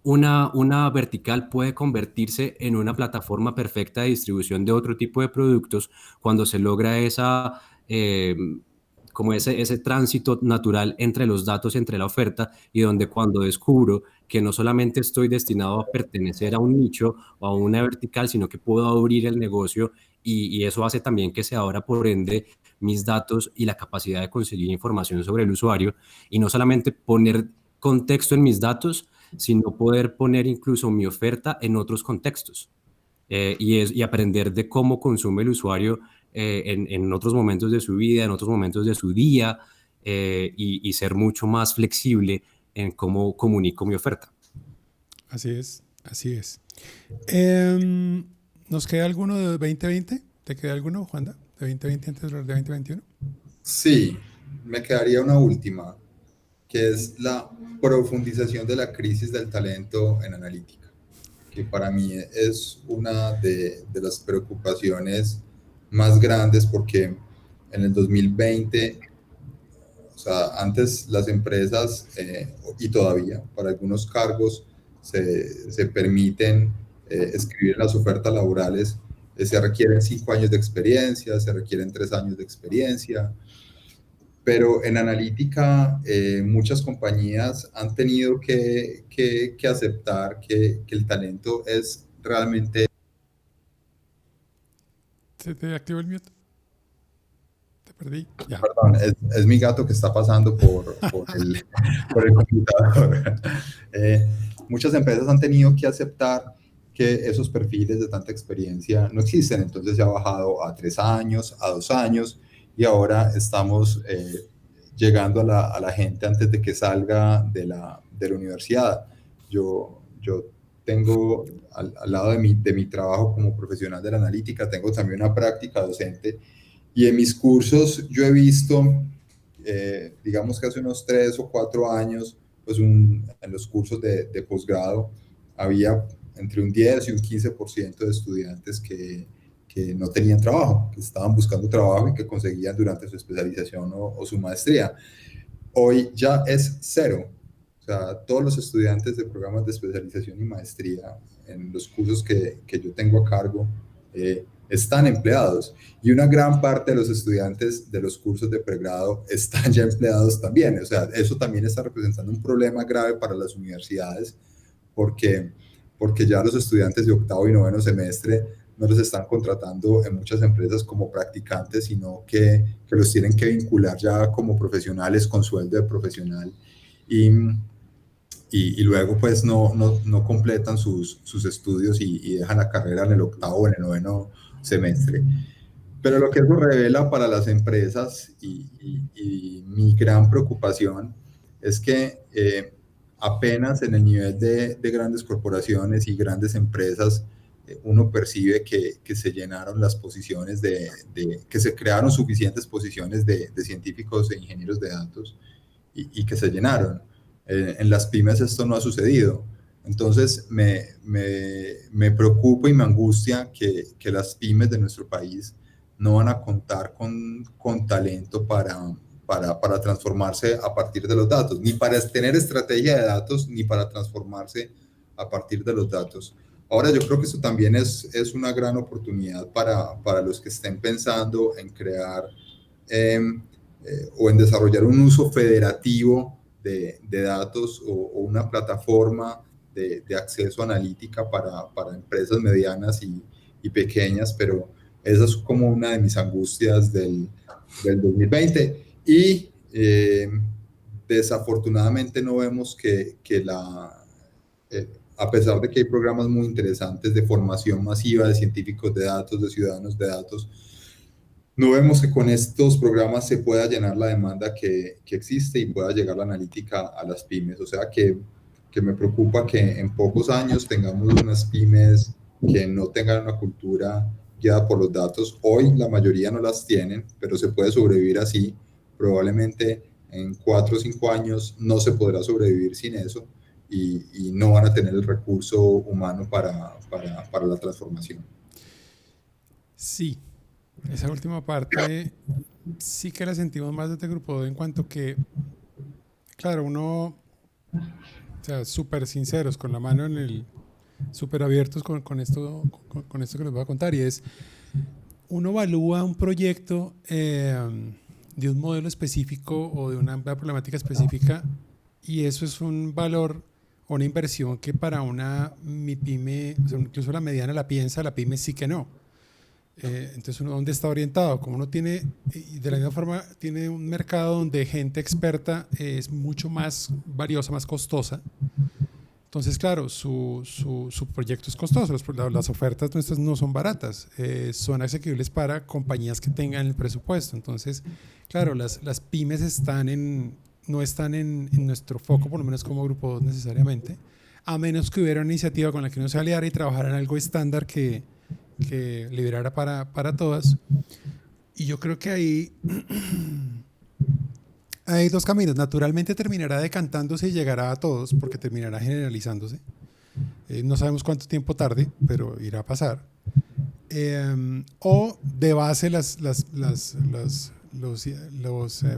S3: una vertical puede convertirse en una plataforma perfecta de distribución de otro tipo de productos cuando se logra como ese tránsito natural entre los datos, entre la oferta, y donde cuando descubro que no solamente estoy destinado a pertenecer a un nicho o a una vertical, sino que puedo abrir el negocio y eso hace también que se abra por ende mis datos y la capacidad de conseguir información sobre el usuario y no solamente poner contexto en mis datos, sino poder poner incluso mi oferta en otros contextos y aprender de cómo consume el usuario en otros momentos de su vida, en otros momentos de su día y ser mucho más flexible en cómo comunico mi oferta.
S1: Así es, así es. ¿Nos queda alguno de 2020? ¿Te queda alguno, Juanda, de 2020 antes de hablar de 2021?
S2: Sí, me quedaría una última, que es la profundización de la crisis del talento en analítica, que para mí es una de las preocupaciones más grandes porque en el 2020, o sea, antes las empresas, y todavía para algunos cargos, se permiten escribir en las ofertas laborales, se requieren 5 años de experiencia, se requieren 3 años de experiencia, pero en analítica muchas compañías han tenido que aceptar que el talento es realmente...
S1: ¿Se te activó el mute? Te perdí. Ya.
S2: Perdón, es mi gato que está pasando por el computador. Muchas empresas han tenido que aceptar que esos perfiles de tanta experiencia no existen, entonces se ha bajado a 3 años, a 2 años, y ahora estamos llegando a la gente antes de que salga de la universidad. Yo tengo, al lado de mi trabajo como profesional de la analítica, tengo también una práctica docente, y en mis cursos yo he visto, digamos que hace unos 3 o 4 años, pues en los cursos de posgrado había entre un 10 y un 15% de estudiantes que no tenían trabajo, que estaban buscando trabajo y que conseguían durante su especialización o su maestría. Hoy ya es cero. O sea, todos los estudiantes de programas de especialización y maestría en los cursos que yo tengo a cargo están empleados. Y una gran parte de los estudiantes de los cursos de pregrado están ya empleados también. O sea, eso también está representando un problema grave para las universidades porque ya los estudiantes de octavo y noveno semestre no los están contratando en muchas empresas como practicantes, sino que los tienen que vincular ya como profesionales con sueldo de profesional y luego pues no completan sus estudios y dejan la carrera en el octavo o en el noveno semestre. Pero lo que eso revela para las empresas y mi gran preocupación es que apenas en el nivel de grandes corporaciones y grandes empresas uno percibe que se llenaron las posiciones que se crearon suficientes posiciones de científicos e ingenieros de datos y que se llenaron. En las pymes esto no ha sucedido. Entonces me preocupa y me angustia que las pymes de nuestro país no van a contar con talento para para transformarse a partir de los datos, ni para tener estrategia de datos, ni para transformarse a partir de los datos. Ahora yo creo que eso también es una gran oportunidad para los que estén pensando en crear o en desarrollar un uso federativo de datos o una plataforma de acceso analítica para empresas medianas y pequeñas, pero esa es como una de mis angustias del 2020 y desafortunadamente no vemos que a pesar de que hay programas muy interesantes de formación masiva de científicos de datos, de ciudadanos de datos, no vemos que con estos programas se pueda llenar la demanda que existe y pueda llegar la analítica a las pymes. O sea que me preocupa que en pocos años tengamos unas pymes que no tengan una cultura guiada por los datos. Hoy la mayoría no las tienen, pero se puede sobrevivir así. Probablemente en 4 o 5 años no se podrá sobrevivir sin eso y no van a tener el recurso humano para la transformación.
S1: Sí, esa última parte sí que la sentimos más de este grupo en cuanto que, claro, uno, o sea, súper sinceros, con la mano en el, súper abiertos con esto, con esto que les voy a contar, y es, uno evalúa un proyecto de un modelo específico o de una problemática específica y eso es un valor o una inversión que para una MIPYME, o sea, incluso la mediana la piensa, la pyme sí que no. Entonces uno dónde está orientado, como uno tiene, y de la misma forma tiene un mercado donde gente experta es mucho más valiosa, más costosa. Entonces, claro, su proyecto es costoso, las ofertas nuestras no son baratas, son asequibles para compañías que tengan el presupuesto. Entonces, claro, las pymes no están en nuestro foco, por lo menos como grupo 2 necesariamente, a menos que hubiera una iniciativa con la que uno se aliara y trabajara en algo estándar que liberara para todas. Y yo creo que ahí hay dos caminos. Naturalmente terminará decantándose y llegará a todos porque terminará generalizándose. No sabemos cuánto tiempo tarde, pero irá a pasar. O de base los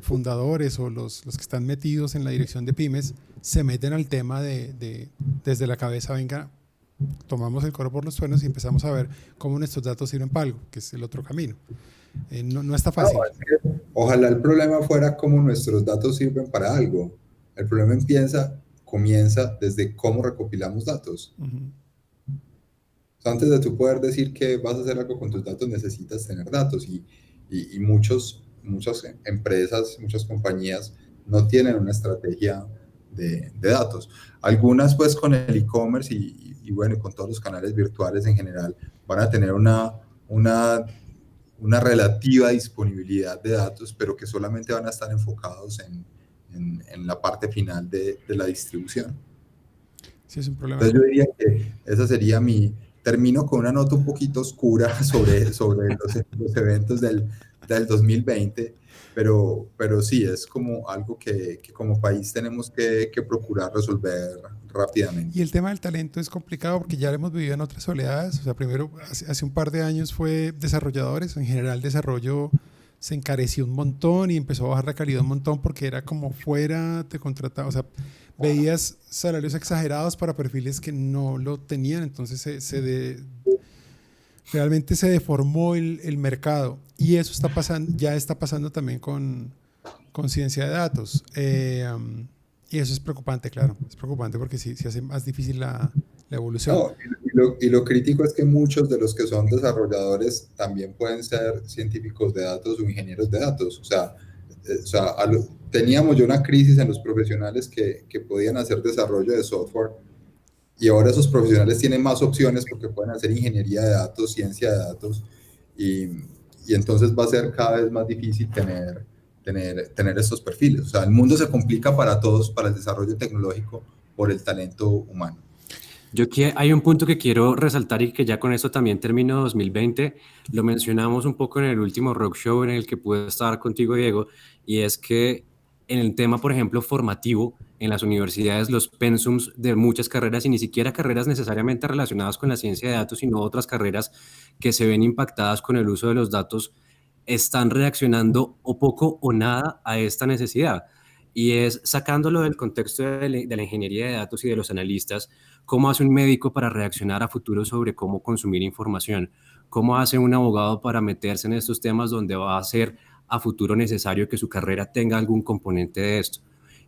S1: fundadores o los que están metidos en la dirección de pymes se meten al tema desde la cabeza, venga, tomamos el coro por los suelos y empezamos a ver cómo nuestros datos sirven para algo, que es el otro camino. No está fácil.
S2: No, ojalá el problema fuera cómo nuestros datos sirven para algo. El problema comienza desde cómo recopilamos datos. O sea, antes de tú poder decir que vas a hacer algo con tus datos, necesitas tener datos y muchas empresas, muchas compañías no tienen una estrategia de datos. Algunas pues con el e-commerce y bueno, con todos los canales virtuales en general van a tener una relativa disponibilidad de datos, pero que solamente van a estar enfocados en la parte final de la distribución.
S1: Sí, es un problema.
S2: Entonces yo diría que esa sería termino con una nota un poquito oscura sobre los eventos del 2020, pero sí, es como algo que como país tenemos que procurar resolver rápidamente.
S1: Y el tema del talento es complicado porque ya lo hemos vivido en otras oleadas. O sea, primero, hace un par de años fue desarrolladores. En general, el desarrollo se encareció un montón y empezó a bajar la calidad un montón porque era como fuera, te contrataba. O sea, veías salarios exagerados para perfiles que no lo tenían. Entonces, realmente se deformó el mercado. Y eso ya está pasando también con ciencia de datos. Y eso es preocupante, claro. Es preocupante porque sí hace más difícil la evolución.
S2: No, y lo crítico es que muchos de los que son desarrolladores también pueden ser científicos de datos o ingenieros de datos. O sea teníamos ya una crisis en los profesionales que podían hacer desarrollo de software y ahora esos profesionales tienen más opciones porque pueden hacer ingeniería de datos, ciencia de datos y entonces va a ser cada vez más difícil tener estos perfiles. O sea, el mundo se complica para todos, para el desarrollo tecnológico, por el talento humano.
S3: Hay un punto que quiero resaltar y que ya con esto también termino 2020. Lo mencionamos un poco en el último roadshow en el que pude estar contigo, Diego, y es que en el tema, por ejemplo, formativo, en las universidades, los pensums de muchas carreras, y ni siquiera carreras necesariamente relacionadas con la ciencia de datos, sino otras carreras que se ven impactadas con el uso de los datos, están reaccionando o poco o nada a esta necesidad. Y es sacándolo del contexto de la ingeniería de datos y de los analistas, cómo hace un médico para reaccionar a futuro sobre cómo consumir información, cómo hace un abogado para meterse en estos temas donde va a ser a futuro necesario que su carrera tenga algún componente de esto.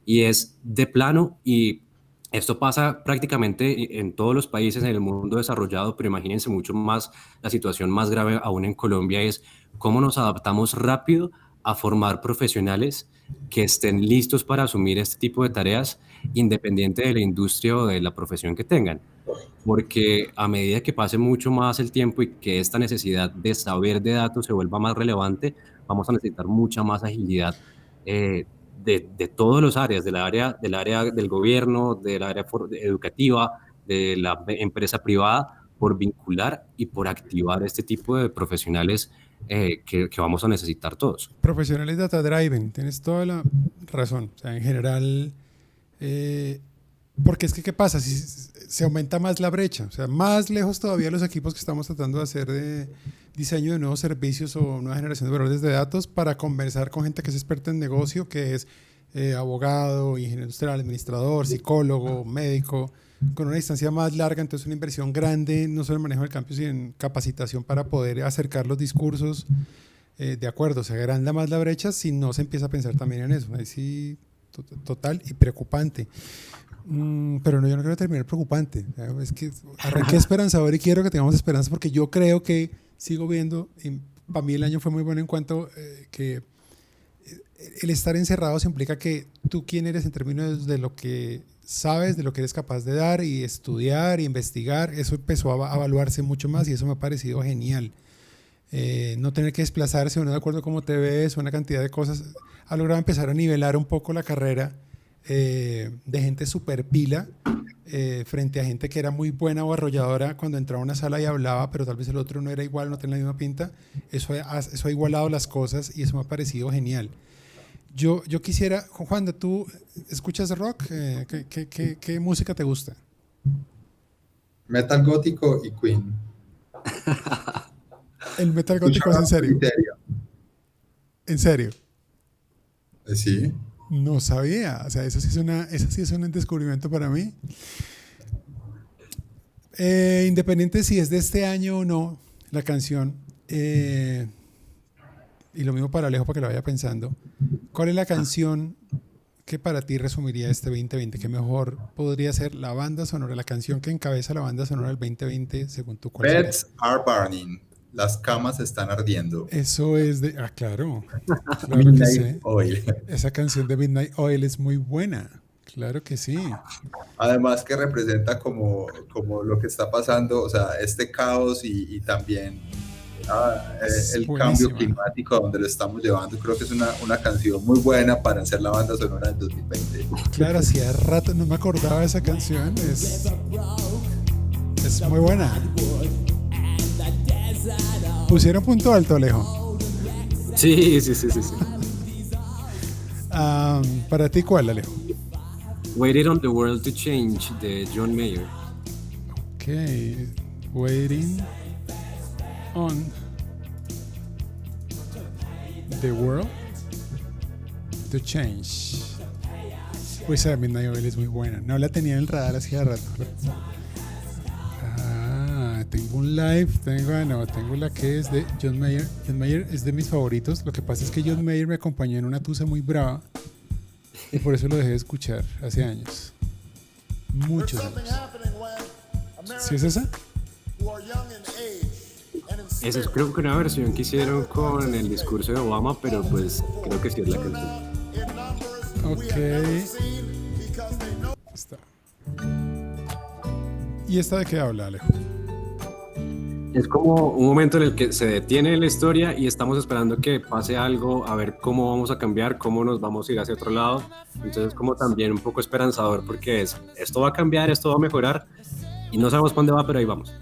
S3: Y es de plano, y esto pasa prácticamente en todos los países en el mundo desarrollado, pero imagínense mucho más, la situación más grave aún en Colombia es cómo nos adaptamos rápido a formar profesionales que estén listos para asumir este tipo de tareas, independiente de la industria o de la profesión que tengan. Porque a medida que pase mucho más el tiempo y que esta necesidad de saber de datos se vuelva más relevante, vamos a necesitar mucha más agilidad de todas las áreas, del área del gobierno, del área educativa, de la empresa privada, por vincular y por activar este tipo de profesionales que vamos a necesitar todos.
S1: Profesionales data driven, tienes toda la razón. O sea, en general, porque es que, ¿qué pasa? Si se aumenta más la brecha, o sea, más lejos todavía los equipos que estamos tratando de hacer de diseño de nuevos servicios o nueva generación de valores de datos para conversar con gente que es experta en negocio, que es abogado, ingeniero industrial, administrador, psicólogo, médico, con una distancia más larga, entonces una inversión grande, no solo en manejo del cambio, sino en capacitación para poder acercar los discursos. De acuerdo, se agranda más la brecha si no se empieza a pensar también en eso. Ahí sí, total y preocupante. Pero no, yo no quiero terminar preocupante. Es que arranqué esperanzador y quiero que tengamos esperanza porque yo creo que sigo viendo, y para mí el año fue muy bueno en cuanto que el estar encerrado se implica que tú quién eres en términos de lo que sabes, de lo que eres capaz de dar y estudiar y investigar. Eso empezó a evaluarse mucho más y eso me ha parecido genial. No tener que desplazarse, no de acuerdo a cómo te ves, una cantidad de cosas, ha logrado empezar a nivelar un poco la carrera de gente súper pila frente a gente que era muy buena o arrolladora cuando entraba a una sala y hablaba, pero tal vez el otro no era igual, no tenía la misma pinta. Eso ha igualado las cosas y eso me ha parecido genial. Yo quisiera, Juanda, ¿tú escuchas rock? ¿Qué música te gusta?
S2: Metal gótico y Queen.
S1: ¿El metal gótico es en serio? ¿En serio?
S2: Sí.
S1: No sabía, o sea, eso sí es un descubrimiento para mí. Independiente si es de este año o no, la canción, y lo mismo para Alejo para que lo vaya pensando, ¿cuál es la canción que para ti resumiría este 2020? ¿Qué mejor podría ser la banda sonora, la canción que encabeza la banda sonora del 2020 según tu cuál sería?
S2: Beds are burning. Las camas están ardiendo.
S1: Eso es de... Ah, claro. Claro
S2: Midnight
S1: que sí.
S2: Oil.
S1: Esa canción de Midnight Oil es muy buena. Claro que sí.
S2: Además que representa como lo que está pasando, o sea, este caos y también el
S1: buenísima.
S2: cambio climático a donde lo estamos llevando. Creo que es una canción muy buena para hacer la banda sonora del 2020.
S1: Claro, hacía rato no me acordaba de esa canción. Es muy buena. Pusieron punto alto, Alejo.
S3: Sí.
S1: Para ti, ¿cuál, Alejo?
S3: Waited on the World to Change de John Mayer.
S1: Ok, Waiting on the World to Change. Pues esa Midnight Oil es muy buena. No la tenía en el radar hacía rato. Tengo un live, tengo la que es de John Mayer. John Mayer es de mis favoritos. Lo que pasa es que John Mayer me acompañó en una tusa muy brava y por eso lo dejé de escuchar hace años. Muchos años. ¿Sí es esa?
S3: Esa es creo que una versión que hicieron con el discurso de Obama, pero pues creo que sí es la canción.
S1: Ok. Está. ¿Y esta de qué habla, Alejo?
S3: Es como un momento en el que se detiene la historia y estamos esperando que pase algo, a ver cómo vamos a cambiar, cómo nos vamos a ir hacia otro lado. Entonces como también un poco esperanzador porque esto va a cambiar, esto va a mejorar y no sabemos para dónde va, pero ahí vamos.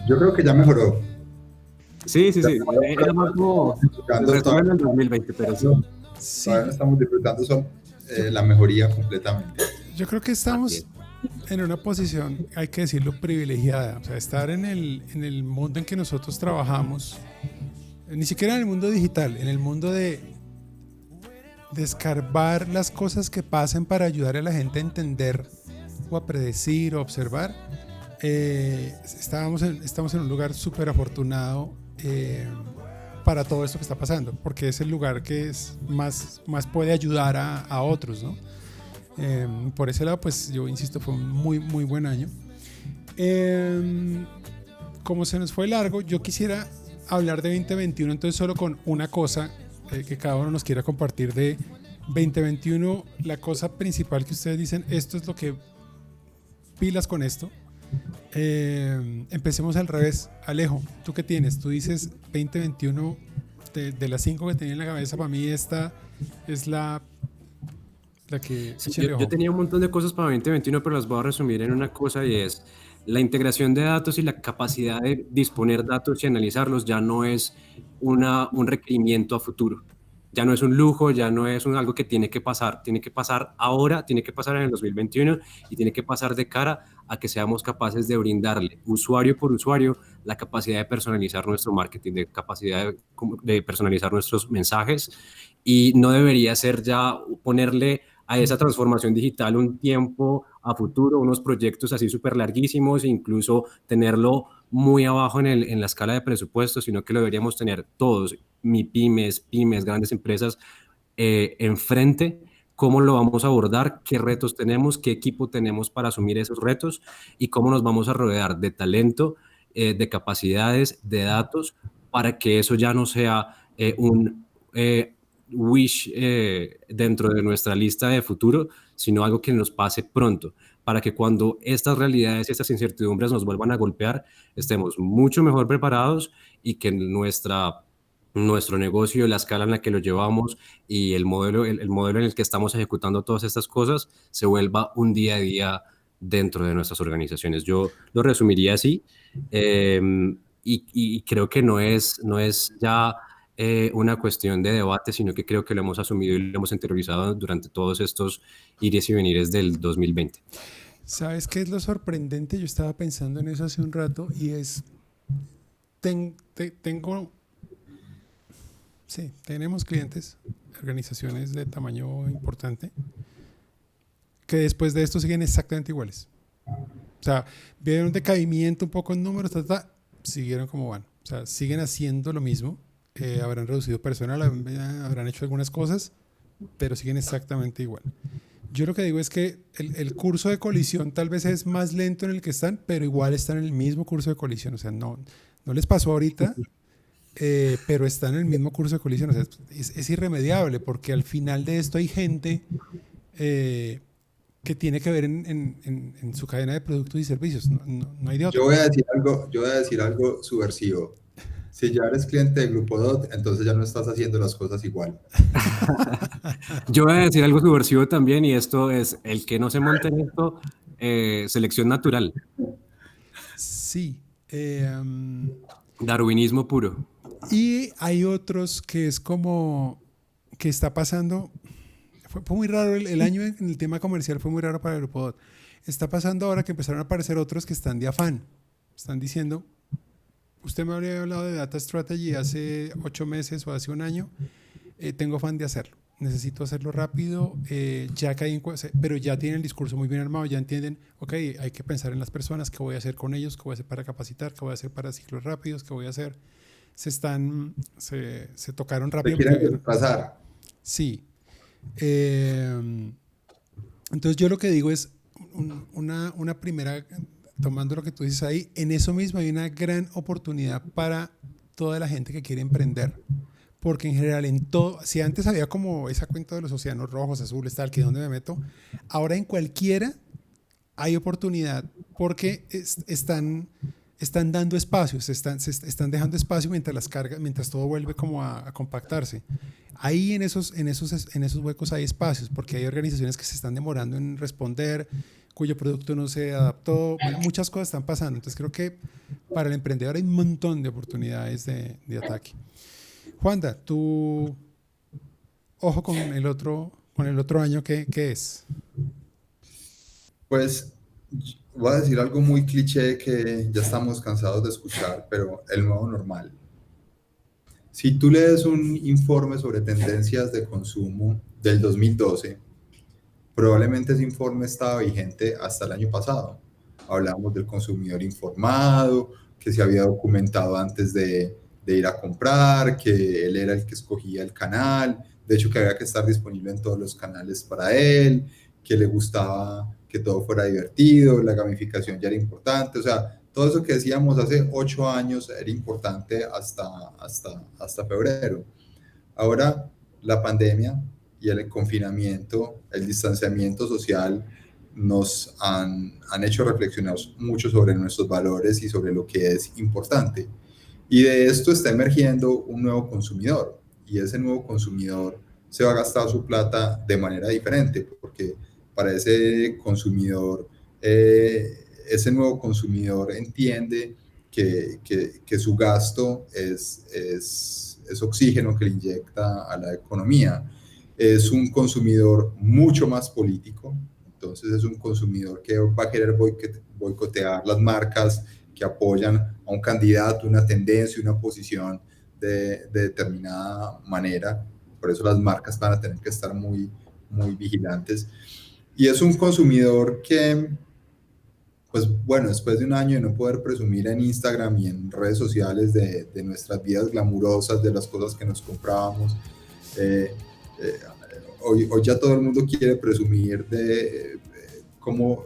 S2: Yo creo que ya mejoró.
S3: Sí. Era más como el resumen del 2020, pero sí.
S2: Todavía no estamos disfrutando la mejoría completamente.
S1: Yo creo que estamos en una posición, hay que decirlo, privilegiada. O sea, estar en el mundo en que nosotros trabajamos, ni siquiera en el mundo digital, en el mundo de escarbar las cosas que pasan para ayudar a la gente a entender o a predecir o observar. Estamos en un lugar súper afortunado para todo esto que está pasando, porque es el lugar que más puede ayudar a otros, ¿no? Por ese lado, pues yo insisto, fue un muy, muy buen año. Como se nos fue largo, yo quisiera hablar de 2021, entonces solo con una cosa que cada uno nos quiera compartir de 2021, la cosa principal que ustedes dicen, esto es lo que pilas con esto. Empecemos al revés. Alejo, ¿tú qué tienes? Tú dices 2021, de las 5 que tenía en la cabeza, para mí esta es la que...
S3: Sí, yo tenía un montón de cosas para 2021, pero las voy a resumir en una cosa, y es la integración de datos y la capacidad de disponer datos y analizarlos ya no es un requerimiento a futuro. Ya no es un lujo, ya no es algo que tiene que pasar ahora, tiene que pasar en el 2021 y tiene que pasar de cara a que seamos capaces de brindarle usuario por usuario la capacidad de personalizar nuestro marketing, de capacidad de personalizar nuestros mensajes, y no debería ser ya ponerle a esa transformación digital un tiempo a futuro, unos proyectos así súper larguísimos, incluso tenerlo muy abajo en la escala de presupuesto, sino que lo deberíamos tener todos, pymes, grandes empresas, enfrente. ¿Cómo lo vamos a abordar? ¿Qué retos tenemos? ¿Qué equipo tenemos para asumir esos retos? ¿Y cómo nos vamos a rodear de talento, de capacidades, de datos, para que eso ya no sea un wish dentro de nuestra lista de futuro, sino algo que nos pase pronto, para que cuando estas realidades y estas incertidumbres nos vuelvan a golpear, estemos mucho mejor preparados y que nuestro negocio, la escala en la que lo llevamos y el modelo en el que estamos ejecutando todas estas cosas se vuelva un día a día dentro de nuestras organizaciones. Yo lo resumiría así, y creo que no es ya una cuestión de debate, sino que creo que lo hemos asumido y lo hemos interiorizado durante todos estos ires y venires del 2020.
S1: ¿Sabes qué es lo sorprendente? Yo estaba pensando en eso hace un rato y es, tenemos clientes, organizaciones de tamaño importante, que después de esto siguen exactamente iguales. O sea, vieron un decaimiento un poco en números, siguieron como van. O sea, siguen haciendo lo mismo. Habrán reducido personal, habrán hecho algunas cosas, pero siguen exactamente igual. Yo lo que digo es que el curso de colisión tal vez es más lento en el que están, pero igual están en el mismo curso de colisión. O sea, no les pasó ahorita, pero están en el mismo curso de colisión. O sea, es irremediable, porque al final de esto hay gente que tiene que ver en su cadena de productos y servicios. No hay de otro.
S2: Yo voy a decir algo subversivo. Si ya eres cliente de Grupo DOT, entonces ya no estás haciendo las cosas igual.
S3: Yo voy a decir algo subversivo también, y esto es: el que no se monte en esto, selección natural.
S1: Sí.
S3: Darwinismo puro.
S1: Y hay otros que es como que está pasando. Fue muy raro el año en el tema comercial, fue muy raro para el Grupo DOT. Está pasando ahora que empezaron a aparecer otros que están de afán. Están diciendo, usted me habría hablado de Data Strategy hace 8 meses o hace un año, tengo afán de hacerlo. Necesito hacerlo rápido, ya caí pero ya tienen el discurso muy bien armado, ya entienden, ok, hay que pensar en las personas, qué voy a hacer con ellos, qué voy a hacer para capacitar, qué voy a hacer para ciclos rápidos, qué voy a hacer. Se tocaron rápido.
S2: ¿Te quieren pasar?
S1: Sí. Entonces yo lo que digo es una primera, tomando lo que tú dices ahí, en eso mismo hay una gran oportunidad para toda la gente que quiere emprender. Porque en general en todo, si antes había como esa cuenta de los océanos rojos, azules, tal, que dónde me meto, ahora en cualquiera hay oportunidad, porque están dando espacios, se están dejando espacio mientras todo vuelve como a compactarse. Ahí en esos huecos hay espacios, porque hay organizaciones que se están demorando en responder, cuyo producto no se adaptó, muchas cosas están pasando. Entonces creo que para el emprendedor hay un montón de oportunidades de ataque. Juanda, tú, ojo con el otro año, ¿qué es?
S2: Pues voy a decir algo muy cliché que ya estamos cansados de escuchar, pero el nuevo normal. Si tú lees un informe sobre tendencias de consumo del 2012, probablemente ese informe estaba vigente hasta el año pasado. Hablábamos del consumidor informado, que se había documentado antes de ir a comprar, que él era el que escogía el canal, de hecho que había que estar disponible en todos los canales para él, que le gustaba que todo fuera divertido, la gamificación ya era importante, o sea, todo eso que decíamos hace 8 años era importante hasta febrero. Ahora, la pandemia y el confinamiento, el distanciamiento social, nos han hecho reflexionar mucho sobre nuestros valores y sobre lo que es importante. Y de esto está emergiendo un nuevo consumidor. Y ese nuevo consumidor se va a gastar su plata de manera diferente, porque para ese consumidor, ese nuevo consumidor entiende que su gasto es oxígeno que le inyecta a la economía. Es un consumidor mucho más político, entonces es un consumidor que va a querer boicotear las marcas que apoyan a un candidato, una tendencia, una posición de determinada manera. Por eso las marcas van a tener que estar muy vigilantes. Y es un consumidor que, pues bueno, después de un año de no poder presumir en Instagram y en redes sociales de nuestras vidas glamurosas, de las cosas que nos comprábamos, hoy ya todo el mundo quiere presumir de cómo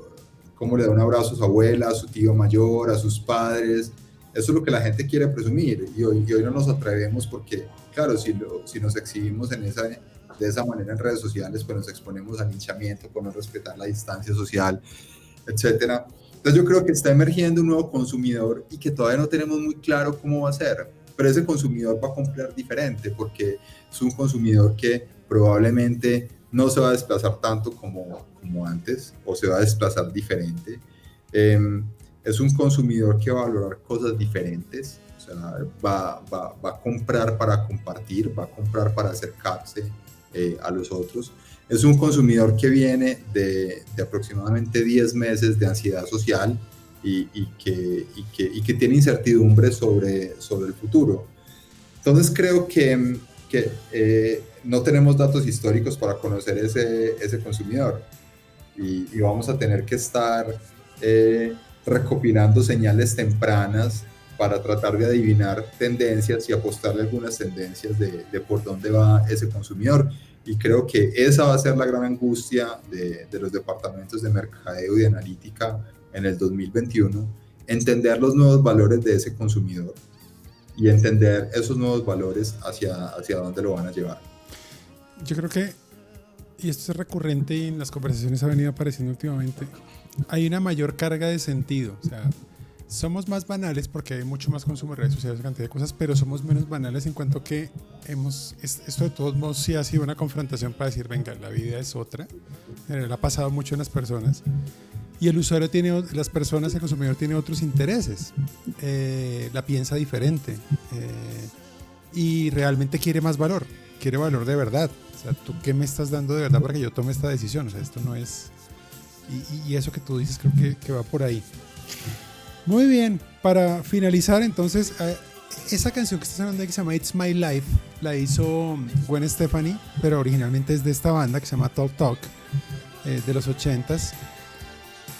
S2: le da un abrazo a su abuela, a su tío mayor, a sus padres. Eso es lo que la gente quiere presumir y hoy no nos atrevemos porque, claro, si nos exhibimos de esa manera en redes sociales, pues nos exponemos al linchamiento por no respetar la distancia social, etcétera. Entonces yo creo que está emergiendo un nuevo consumidor y que todavía no tenemos muy claro cómo va a ser, pero ese consumidor va a comprar diferente porque es un consumidor que probablemente no se va a desplazar tanto como antes o se va a desplazar diferente. Es un consumidor que va a valorar cosas diferentes, o sea, va a comprar para compartir, va a comprar para acercarse a los otros. Es un consumidor que viene de aproximadamente 10 meses de ansiedad social y que tiene incertidumbre sobre el futuro. Entonces creo que no tenemos datos históricos para conocer ese consumidor y vamos a tener que estar recopilando señales tempranas para tratar de adivinar tendencias y apostarle algunas tendencias de por dónde va ese consumidor. Y creo que esa va a ser la gran angustia de los departamentos de mercadeo y de analítica en el 2021, entender los nuevos valores de ese consumidor y entender esos nuevos valores hacia dónde lo van a llevar.
S1: Yo creo que, y esto es recurrente y en las conversaciones ha venido apareciendo últimamente, hay una mayor carga de sentido. O sea, somos más banales porque hay mucho más consumo de redes sociales, cantidad de cosas, pero somos menos banales en cuanto que esto de todos modos sí ha sido una confrontación para decir, venga, la vida es otra. Ha pasado mucho en las personas. Y el usuario las personas, el consumidor tiene otros intereses, la piensa diferente y realmente quiere más valor, quiere valor de verdad. O sea, ¿tú qué me estás dando de verdad para que yo tome esta decisión? O sea, esto no es... Y eso que tú dices creo que va por ahí. Muy bien, para finalizar entonces, esa canción que estás hablando de que se llama It's My Life, la hizo Gwen Stefani, pero originalmente es de esta banda que se llama Talk Talk, de los 80s.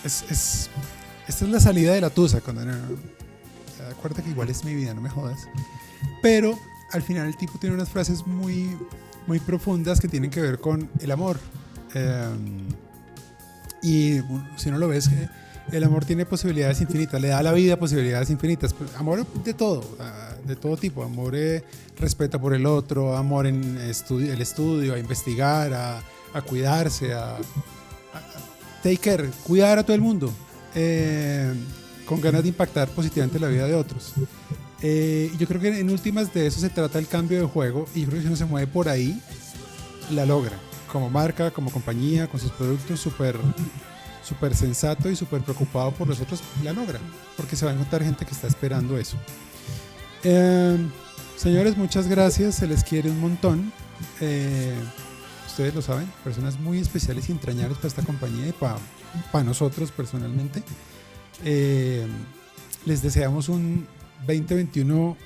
S1: Esta es la salida de la tusa, cuando acuérdate que igual es mi vida, no me jodas. Pero al final el tipo tiene unas frases muy, muy profundas que tienen que ver con el amor. Y si no lo ves, el amor tiene posibilidades infinitas, le da a la vida posibilidades infinitas. Amor de todo tipo, amor respeto por el otro, amor en el estudio, a investigar, a cuidarse, a take care, cuidar a todo el mundo, con ganas de impactar positivamente la vida de otros. Yo creo que en últimas de eso se trata el cambio de juego, y yo creo que si uno se mueve por ahí, la logra, como marca, como compañía, con sus productos súper sensato y súper preocupado por los otros, la logra, porque se va a encontrar gente que está esperando eso. Señores, muchas gracias, se les quiere un montón. Ustedes lo saben, personas muy especiales y entrañables para esta compañía y para nosotros personalmente. Les deseamos un 2021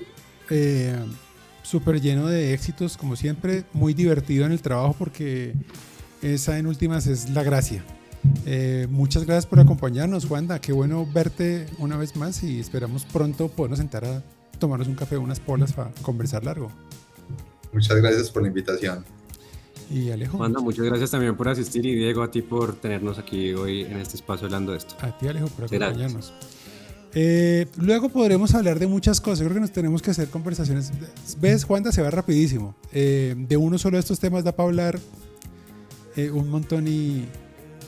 S1: súper lleno de éxitos, como siempre, muy divertido en el trabajo porque esa en últimas es la gracia. Muchas gracias por acompañarnos, Juanda. Qué bueno verte una vez más y esperamos pronto podernos sentar a tomarnos un café, unas polas para conversar largo.
S2: Muchas gracias por la invitación.
S1: Y Alejo.
S3: Juanda, muchas gracias también por asistir y Diego, a ti por tenernos aquí hoy en este espacio hablando de esto.
S1: A ti, Alejo, por acompañarnos.
S3: Gracias.
S1: Luego podremos hablar de muchas cosas. Yo creo que nos tenemos que hacer conversaciones. ¿Ves, Juanda? Se va rapidísimo. De uno solo de estos temas da para hablar un montón y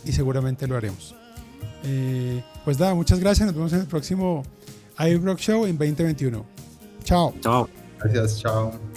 S1: seguramente lo haremos. Pues nada, muchas gracias. Nos vemos en el próximo iRock Show en 2021. Chao.
S3: Chao.
S2: Gracias, chao.